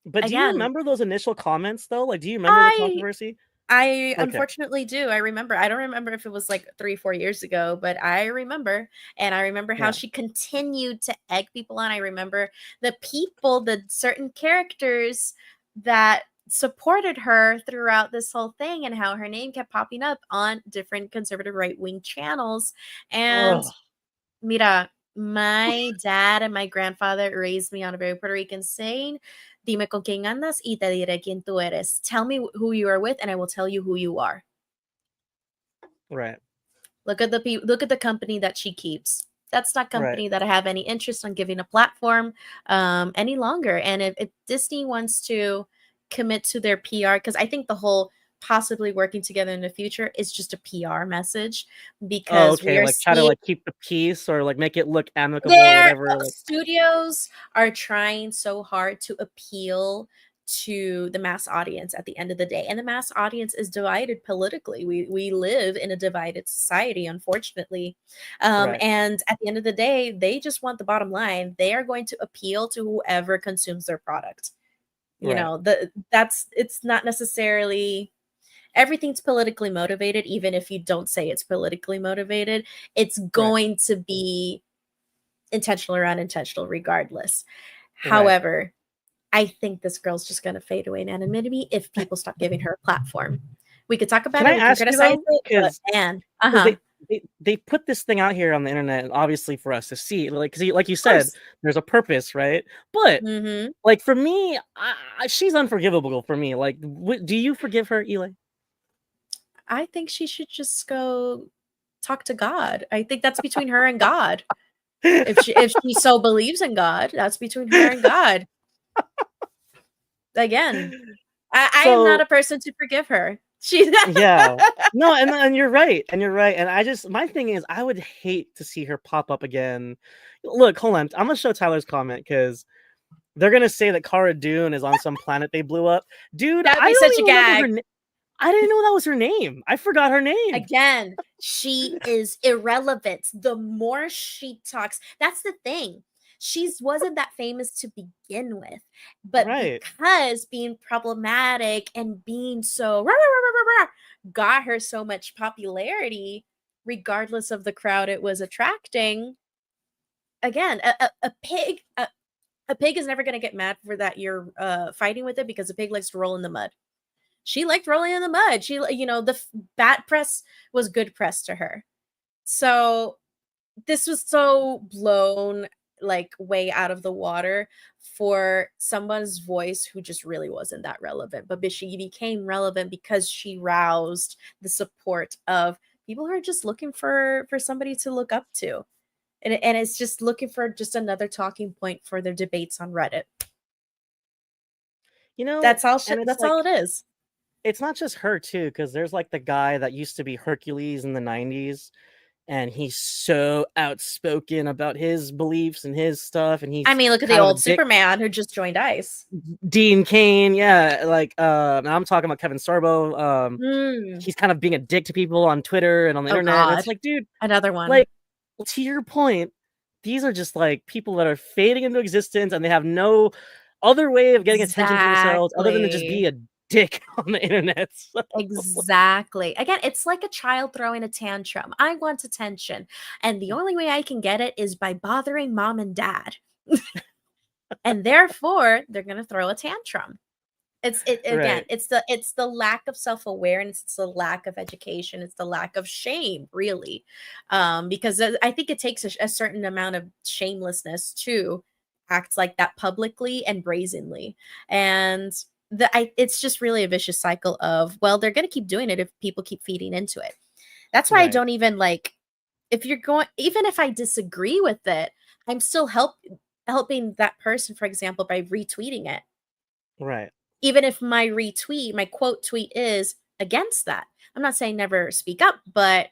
But do you again, remember those initial comments though? Like, do you remember the I controversy? I Okay. unfortunately do. I remember. I don't remember if it was like 3, 4 years ago, but I remember. And I remember how Yeah. she continued to egg people on. I remember the certain characters that supported her throughout this whole thing and how her name kept popping up on different conservative right-wing channels. And Oh, mira, my dad and my grandfather raised me on a very Puerto Rican saying, dime con quién andas y te diré quién tú eres. Tell me who you are with and I will tell you who you are. right. Look at the company that she keeps. That's not Right. company that I have any interest on giving a platform any longer. And if Disney wants to commit to their PR, because I think the whole possibly working together in the future is just a PR message Oh, because we okay. are Like, try to seeing like keep the peace or like make it look amicable or their whatever. Like, studios are trying so hard to appeal to the mass audience at the end of the day, and the mass audience is divided politically. We live in a divided society, unfortunately, right. and at the end of the day, they just want the bottom line. They are going to appeal to whoever consumes their product. Right. It's not necessarily everything's politically motivated, even if you don't say it's politically motivated. It's Right. going to be intentional or unintentional regardless. Right. However, I think this girl's just gonna fade away in anonymity if people stop giving her a platform. We could talk Can about I it, we can ask you criticize though? it, but Because man, they, they put this thing out here on the internet, obviously for us to see. Like, because like you of said, course. there's a purpose, right? But Mhm. like for me, she's unforgivable for me. Like, do you forgive her, Eli? I think she should just go talk to God. I think that's between her and God. If she so believes in God, that's between her and God. Again, I am not So a person to forgive her. She's yeah. No, and you're right, and you're right, and I just my thing is I would hate to see her pop up again. Look, hold on, I'm gonna show Tyler's comment because they're gonna say that Cara Dune is on some planet they blew up. Dude, That'd I be don't such a even remember her gag. name. I didn't know that was her name. I forgot her name. Again, she is irrelevant. The more she talks, that's the thing. She's wasn't that famous to begin with, but Right, because being problematic and being so rah, rah, rah, rah, rah, got her so much popularity, regardless of the crowd it was attracting. Again, a pig is never going to get mad for that you're fighting with it because a pig likes to roll in the mud. She liked rolling in the mud. Bad press was good press to her. So this was so blown like way out of the water for someone's voice who just really wasn't that relevant. But she became relevant because she roused the support of people who are just looking for somebody to look up to. And it's just looking for just another talking point for their debates on Reddit. and it's That's all like it is. it's not just her too, because there's like the guy that used to be Hercules in the '90s, and he's so outspoken about his beliefs and his stuff, and I he's mean, look at the kind of a old dick. Superman who just joined ICE. Dean Kane, yeah, like I'm talking about Kevin Sorbo. Mm. He's kind of being a dick to people on Twitter and on the Oh internet. And it's god. like, dude, Another one. like to your point, these are just like people that are fading into existence and they have no other way of getting attention for themselves other than to just be Exactly. a dick on the internet. So, Exactly. Again, it's like a child throwing a tantrum. I want attention, and the only way I can get it is by bothering mom and dad. And therefore, they're gonna throw a tantrum. It again, Right. it's the lack of self-awareness, it's the lack of education, it's the lack of shame, really. Because I think it takes a certain amount of shamelessness to act like that publicly and brazenly. And it's just really a vicious cycle of, well, they're going to keep doing it if people keep feeding into it. That's why I Right. don't even like, if you're going, even if I disagree with it, I'm still helping that person, for example, by retweeting it, Right. even if my retweet, my quote tweet is against that. I'm not saying never speak up, but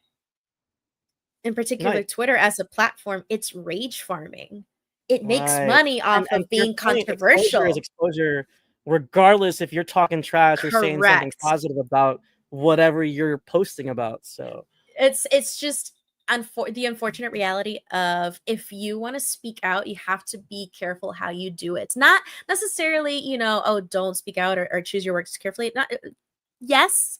in particular, Right. Twitter as a platform, it's rage farming. It makes Right. money off And of to your being point, exposure is controversial. exposure, regardless if you're talking trash or saying something Correct. positive about whatever you're posting about. So It's just the unfortunate reality of, if you want to speak out, you have to be careful how you do it. Not necessarily, oh, don't speak out, or choose your words carefully. Not yes,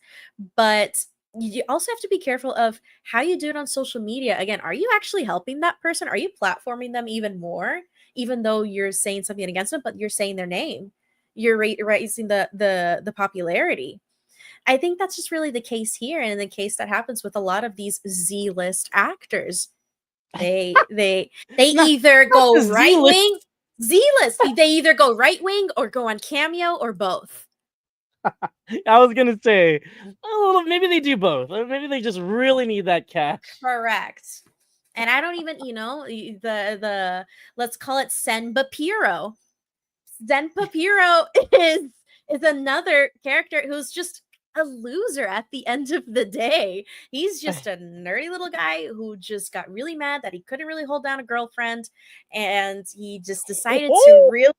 but you also have to be careful of how you do it on social media. Again, are you actually helping that person? Are you platforming them even more, even though you're saying something against them, but you're saying their name? You're raising the popularity. I think that's just really the case here, and the case that happens with a lot of these Z-list actors. They not either not the go Z right list. wing, Z-list. They either go right wing or go on Cameo, or both. I was gonna say, oh, well, maybe they do both. Or maybe they just really need that cash. Correct. And I don't even, the let's call it Sen Papiro. Zen Papiro is another character who's just a loser at the end of the day. He's just a nerdy little guy who just got really mad that he couldn't really hold down a girlfriend, and he just decided to Oh, really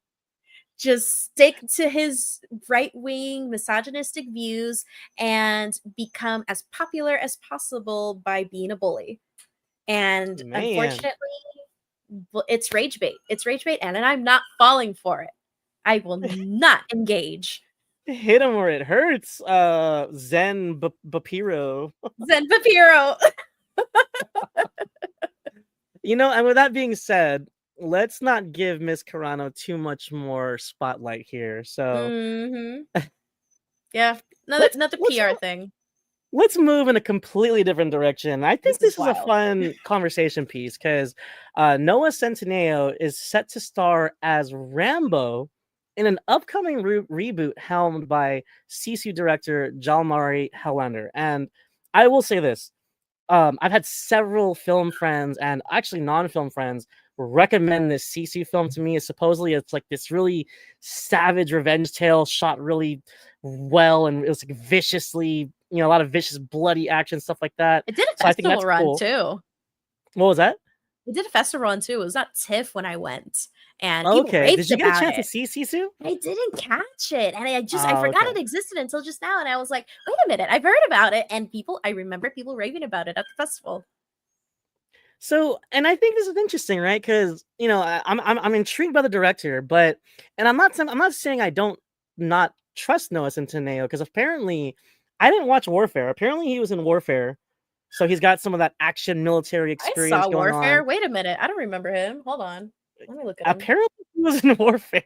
just stick to his right-wing misogynistic views and become as popular as possible by being a bully. And man, unfortunately, it's rage bait. It's rage bait, and I'm not falling for it. I will not engage. hit him where it hurts. Zen Bapiro. Zen Papiro. And with that being said, let's not give Miss Carano too much more spotlight here. So Mhm. Yeah, another let's another let's PR thing. let's move in a completely different direction. I think This is this is a wild. fun conversation piece because Noah Centineo is set to star as Rambo in an upcoming reboot helmed by Sisu director Jalmari Helander. And I will say this: I've had several film friends and actually non-film friends recommend this Sisu film to me. Supposedly it's like this really savage revenge tale shot really well, and it was like viciously, a lot of vicious bloody action, stuff like that. It did a So I think festival that's run cool. too. What was that? It did a festival run too. It was at TIFF when I went, and people Okay, raved did you get a about chance to it. see Sisu? I didn't catch it, and I Oh, forgot okay. it existed until just now, and I was like, "Wait a minute, I've heard about it." And I remember people raving about it at the festival. So, and I think this is interesting, right? Because I'm intrigued by the director, but and I'm not saying I don't not trust Noah Centineo because apparently I didn't watch Warfare. Apparently he was in Warfare, so he's got some of that action military I experience saw going on. Warfare. Wait a minute, I don't remember him. Hold on, let me look at him. Apparently he was in Warfare.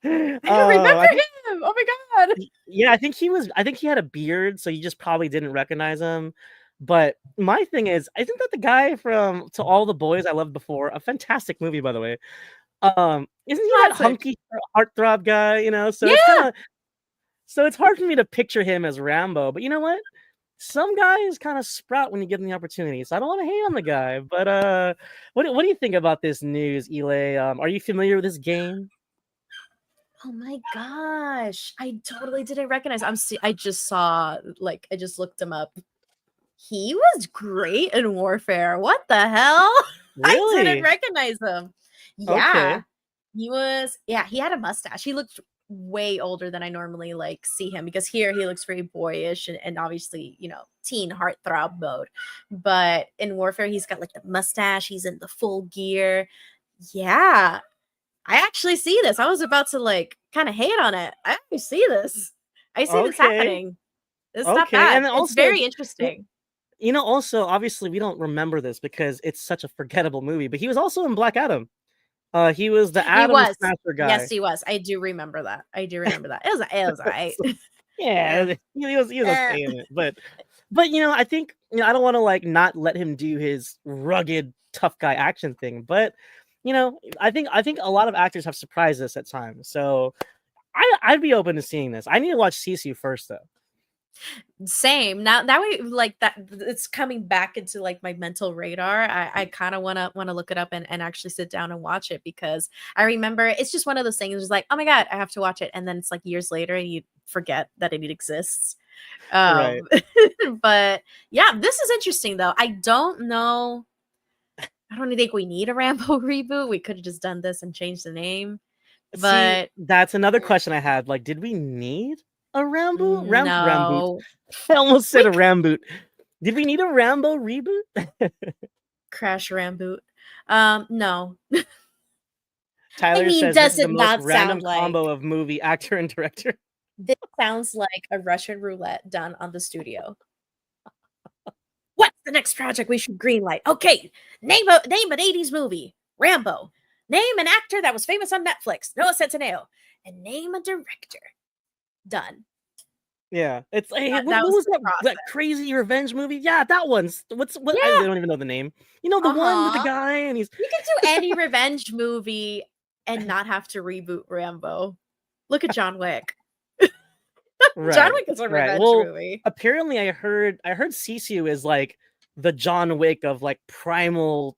I don't remember I think him. Oh my god. yeah, I think he was. I think he had a beard, so you just probably didn't recognize him. But my thing is, isn't that the guy from To All the Boys I Loved Before? A fantastic movie, by the way. Isn't he that Classic. hunky heartthrob guy? So it's kind Yeah. of so it's hard for me to picture him as Rambo. But you know what? Some guys kind of sprout when you give them the opportunity. So I don't want to hate on the guy. But what do you think about this news, Elay? Are you familiar with this game? Oh my gosh. I totally didn't recognize. I just saw, like, I just looked him up. He was great in Warfare. What the hell? I didn't Really? recognize him. Yeah. Okay. Yeah, he had a mustache. He looked way older than I normally like see him, because here he looks very boyish, and obviously, teen heartthrob mode. But in Warfare, he's got like the mustache, he's in the full gear. Yeah. I actually see this. I was about to like kind of hate on it. I actually see this. I see this Okay. happening. It's not Okay. bad. And then It's also, very interesting. also obviously we don't remember this because it's such a forgettable movie. But he was also in Black Adam. He was the He Adam was. Smasher Yes, guy. he was. I do remember that. I do remember that. It was alright. Yeah, he was Eh. okay in it, but I think I don't want to like not let him do his rugged tough guy action thing, but I think a lot of actors have surprised us at times, so I'd be open to seeing this. I need to watch Sisu first though. Same. Now we like that it's coming back into like my mental radar. I kind of wanna look it up and actually sit down and watch it because I remember it's just one of those things. It's like, oh my god, I have to watch it, and then it's like years later and you forget that it exists. Right. Um, but yeah, this is interesting though. I don't know. I don't think we need a Rambo reboot. We could have just done this and changed the name, See, but that's another question I had. Like, did we need a Ramboot? no, I almost said we a Ramboot. Did we need a Rambo reboot? crash Ramboot. No. I Tyler mean, says this does is the it most not random sound combo like of movie actor and director. this sounds like a Russian roulette done on the studio? What's the next project we should greenlight? Okay, name an 80s movie. Rambo. Name an actor that was famous on Netflix. Noah Centineo. And name a director. Done. Yeah, it's like, hey, what That was was the that process. crazy revenge movie? Yeah, that one's what I Yeah. don't even know the name. You know the one with the Uh-huh. guy and he's You can do any revenge movie and not have to reboot Rambo. Look at John Wick. John right, Wick is a right. revenge Well, movie. apparently I heard Sisu is like the John Wick of like primal,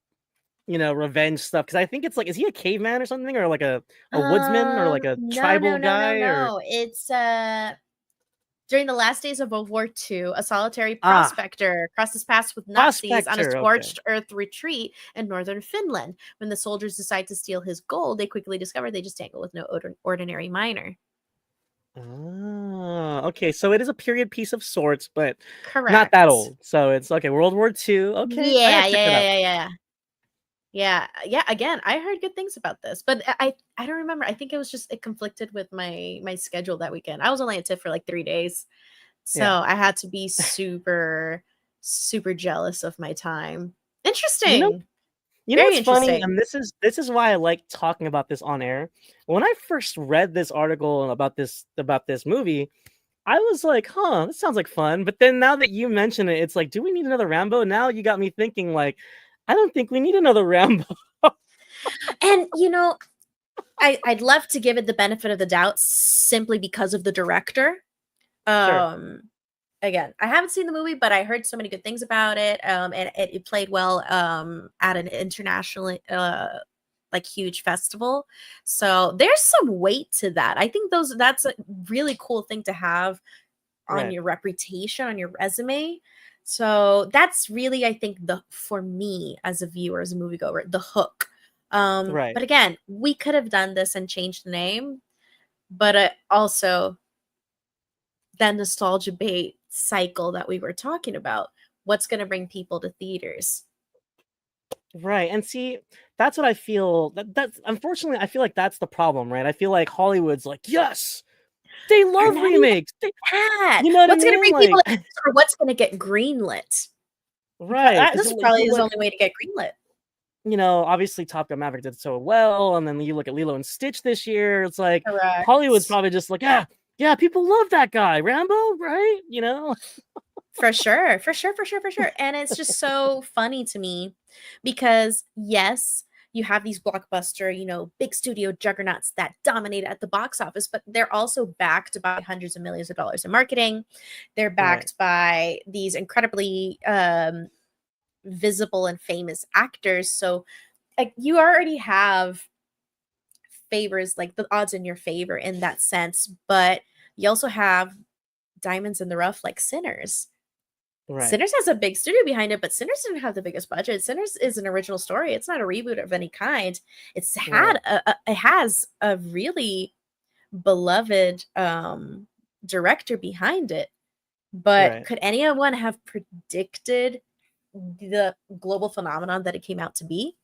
revenge stuff. Because I think it's like, is he a caveman or something, or like a woodsman, or like a No, no, tribal no, no, guy, or no. It's during the last days of World War II, a solitary ah, prospector crosses paths with Nazis on a prospector. Okay. scorched earth retreat in northern Finland. When the soldiers decide to steal his gold, they quickly discover they just tangle with no ordinary miner. Ah, okay. So it is a period piece of sorts, but not that Correct. old. So it's okay. World War II. Okay, I Yeah, gotta yeah, check that yeah, out. yeah, yeah. Yeah, yeah. Again, I heard good things about this, but I don't remember. I think it was just it conflicted with my schedule that weekend. I was only at TIFF for like 3 days, so Yeah. I had to be super super jealous of my time. You know, Interesting. Very what's funny, interesting. and this is why I like talking about this on air. When I first read this article about this movie, I was like, "Huh, this sounds like fun." But then now that you mention it, it's like, "Do we need another Rambo?" Now you got me thinking like, I don't think we need another Rambo. And I'd love to give it the benefit of the doubt simply because of the director. Sure. Um, Again, I haven't seen the movie, but I heard so many good things about it. And it played well at an international like huge festival. So there's some weight to that. I think that's a really cool thing to have on Right. your reputation, on your resume. So that's really, I think, the for me as a viewer, as a moviegoer, the hook. Right. But again, we could have done this and changed the name, but also that nostalgia bait cycle that we were talking about. What's going to bring people to theaters? Right. And see, that's what I feel. That's unfortunately, I feel like that's the problem, right? I feel like Hollywood's like, yes, they Or love not even remakes. that. You know what I What's going to mean? bring people Like, to theaters or what's going to get greenlit? right. This Because is probably you his look, only way to get greenlit. obviously Top Gun Maverick did so well, and then you look at Lilo and Stitch this year. It's like Hollywood's Correct. probably just like, yeah, people love that guy, Rambo, right? For sure, for sure, for sure, for sure. And it's just so funny to me because yes, you have these blockbuster, big studio juggernauts that dominate at the box office, but they're also backed by hundreds of millions of dollars in marketing. They're Right. backed by these incredibly visible and famous actors. So like you already have favors, like the odds in your favor in that sense, but you also have diamonds in the rough like Sinners. Right. Sinners has a big studio behind it, but Sinners didn't have the biggest budget. Sinners is an original story. It's not a reboot of any kind. Right. It has a really beloved director behind it. But Right. could anyone have predicted the global phenomenon that it came out to be?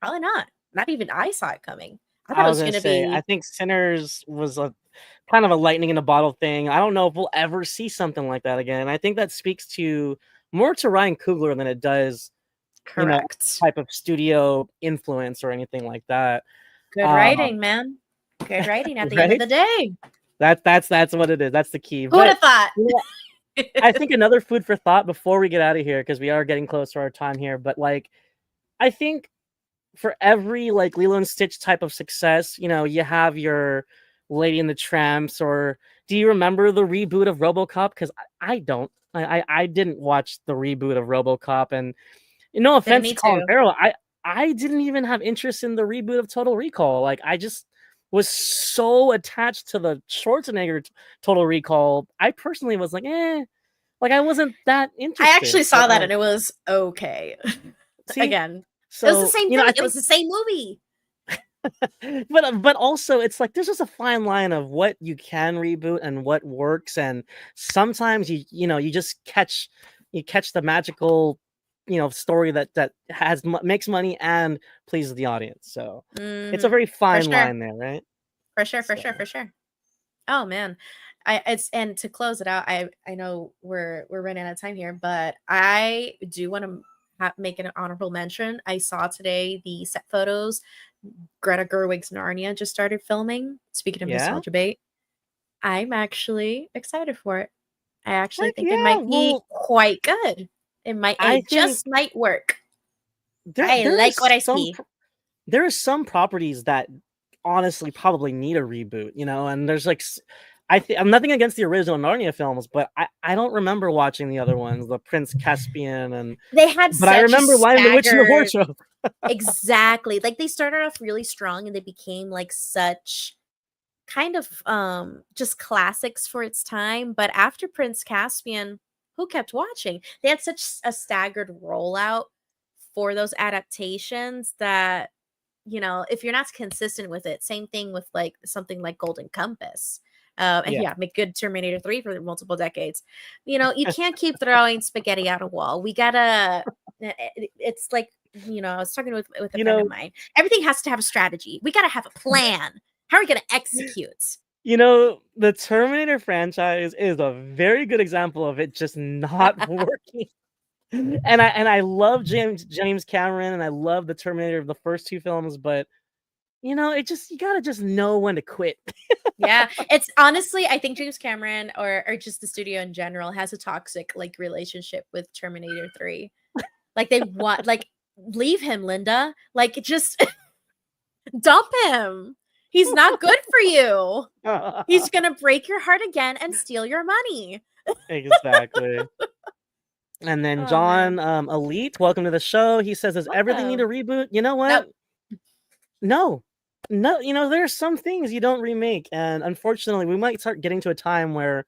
Probably not. Not even I saw it coming. I thought I it was was gonna going to say, I be think Sinners was a kind of a lightning in a bottle thing. I don't know if we'll ever see something like that again. I think that speaks to more to Ryan Coogler than it does Correct. type of studio influence or anything like that. Good writing, man. Good writing at the end of Right? the day. That's what it is. That's the key. Who would have But thought? I think another food for thought before we get out of here, because we are getting close to our time here, but like I think for every like Lilo and Stitch type of success, you have your Lady and the Tramps, or do you remember the reboot of RoboCop? Because I don't. I didn't watch the reboot of RoboCop, and no Didn't offense to need Colin to. Farrell, I didn't even have interest in the reboot of Total Recall. Like I just was so attached to the Schwarzenegger Total Recall. I personally was like, like I wasn't that I interested. actually saw that and it was okay. See, Again, it was the so same thing. I It was think, the same movie. but also it's like there's just a fine line of what you can reboot and what works, and sometimes you just catch the magical story that makes money and pleases the audience. So it's a very For fine sure. line there, right? For sure. For So sure. For sure. Oh man. And to close it out, I know we're running out of time here, but I do want to make an honorable mention. I saw today the set photos. Greta Gerwig's Narnia just started filming. Speaking of yeah, nostalgia bait, I'm actually excited for it. I actually heck think it yeah. might be Well, quite good. I It think just might work. there I there like what is I some see. there are some properties that honestly probably need a reboot, and there's like I'm nothing against the original Narnia films, but I don't remember watching the other ones, the Prince Caspian, They had but I such a remember Lion the Witch and the staggered. Wardrobe. Exactly. Like they started off really strong and they became like such kind of just classics for its time, but after Prince Caspian, who kept watching? They had such a staggered rollout for those adaptations that if you're not consistent with it, same thing with like something like Golden Compass. And Yeah. yeah, make good Terminator 3 for multiple decades. You can't keep throwing spaghetti at a wall. We gotta, it's like, I was talking with a You friend of know, mine. Everything has to have a strategy. We gotta have a plan. How are we gonna execute? the Terminator franchise is a very good example of it just not working. And I love James Cameron, and I love the Terminator of the first two films, but it just you gotta just know when to quit. Yeah, it's honestly, I think James Cameron or just the studio in general has a toxic like relationship with Terminator 3. Like they want like leave him, Linda. Like just dump him. He's not good for you. He's going to break your heart again and steal your money. Exactly. And then Oh man. John Elite, welcome to the show. He says, "Does everything need a Welcome. reboot?" You know Nope. what? No. No, there are some things you don't remake, and unfortunately, we might start getting to a time where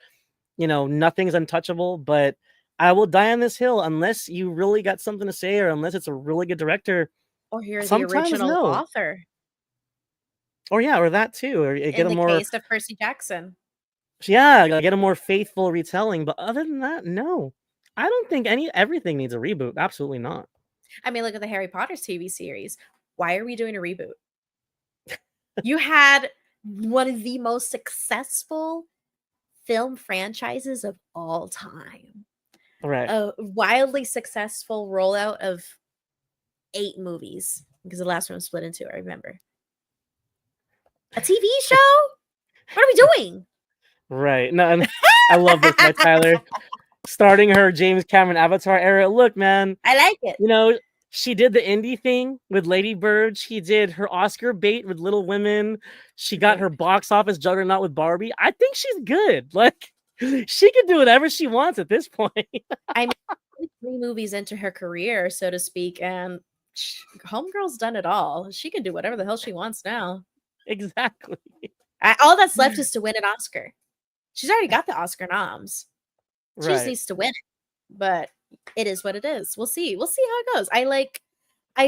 nothing's untouchable, but I will die on this hill unless you really got something to say, or unless it's a really good director. Or you're the Sometimes original no. author. Or yeah, or that too, or get In a the more case of Percy Jackson. get a more faithful retelling. But other than that, no. I don't think everything needs a reboot. Absolutely not. I mean, look at the Harry Potter TV series. Why are we doing a reboot? You had one of the most successful film franchises of all time. Right. A wildly successful rollout of 8 movies because the last one was split in 2, I remember. A TV show? What are we doing? Right. No, and I love this by Tyler. Starting her James Cameron Avatar era. Look, man. I like it. She did the indie thing with Lady Bird. She did her Oscar bait with Little Women. She got her box office juggernaut with Barbie. I think she's good. Like, she can do whatever she wants at this point. I mean, 3 movies into her career, so to speak, and Homegirl's done it all. She can do whatever the hell she wants now. Exactly. All that's left is to win an Oscar. She's already got the Oscar noms. She just Right. needs to win it. But it is what it is. We'll see. We'll see how it goes. I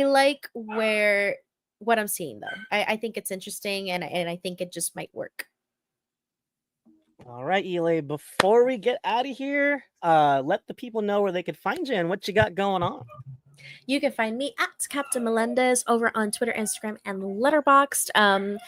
like what I'm seeing though. I think it's interesting and I think it just might work. All right, Eli. Before we get out of here, let the people know where they could find you and what you got going on. You can find me at Captain Melendez over on Twitter, Instagram, and Letterboxd.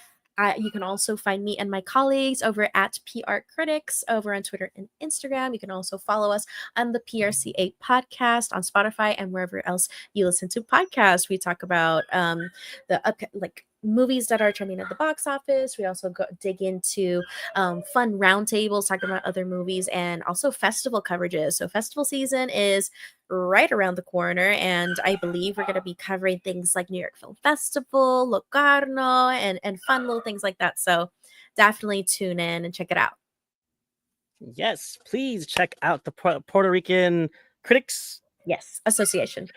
You can also find me and my colleagues over at PR Critics over on Twitter and Instagram. You can also follow us on the PRCA podcast on Spotify and wherever else you listen to podcasts. We talk about like movies that are trending at the box office. We also dig into fun roundtables talking about other movies and also festival coverages. So festival season is right around the corner, and I believe we're going to be covering things like New York Film Festival, Locarno, and fun little things like that. So definitely tune in and check it out. Yes, please check out the Puerto Rican Critics Association.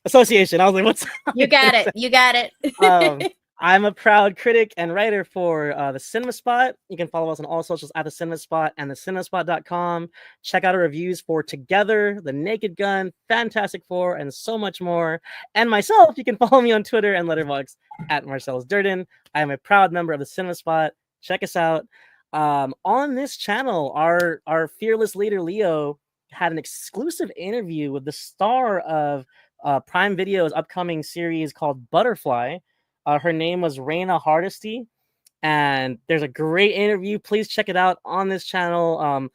Association. I was like, what's You got it. You got it. I'm a proud critic and writer for the Cinema Spot. You can follow us on all socials at the Cinema Spot and thecinemasPot.com. Check out our reviews for Together, The Naked Gun, Fantastic Four, and so much more. And myself, you can follow me on Twitter and Letterboxd at Marcellus Durden. I am a proud member of the Cinema Spot. Check us out. On this channel, our fearless leader Leo had an exclusive interview with the star of Prime Video's upcoming series called Butterfly. Her name was Raina Hardesty, and there's a great interview. Please check it out on this channel.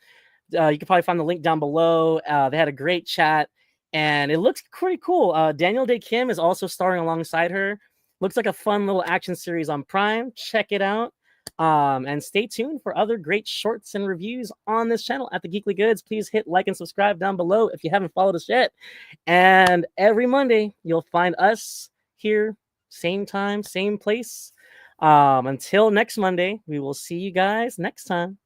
You can probably find the link down below. They had a great chat, and it looks pretty cool. Daniel Day Kim is also starring alongside her. Looks like a fun little action series on Prime. Check it out. And stay tuned for other great shorts and reviews on this channel at the Geekly Goods. Please hit like and subscribe down below if you haven't followed us yet. And every Monday, you'll find us here, same time, same place. Until next Monday, we will see you guys next time.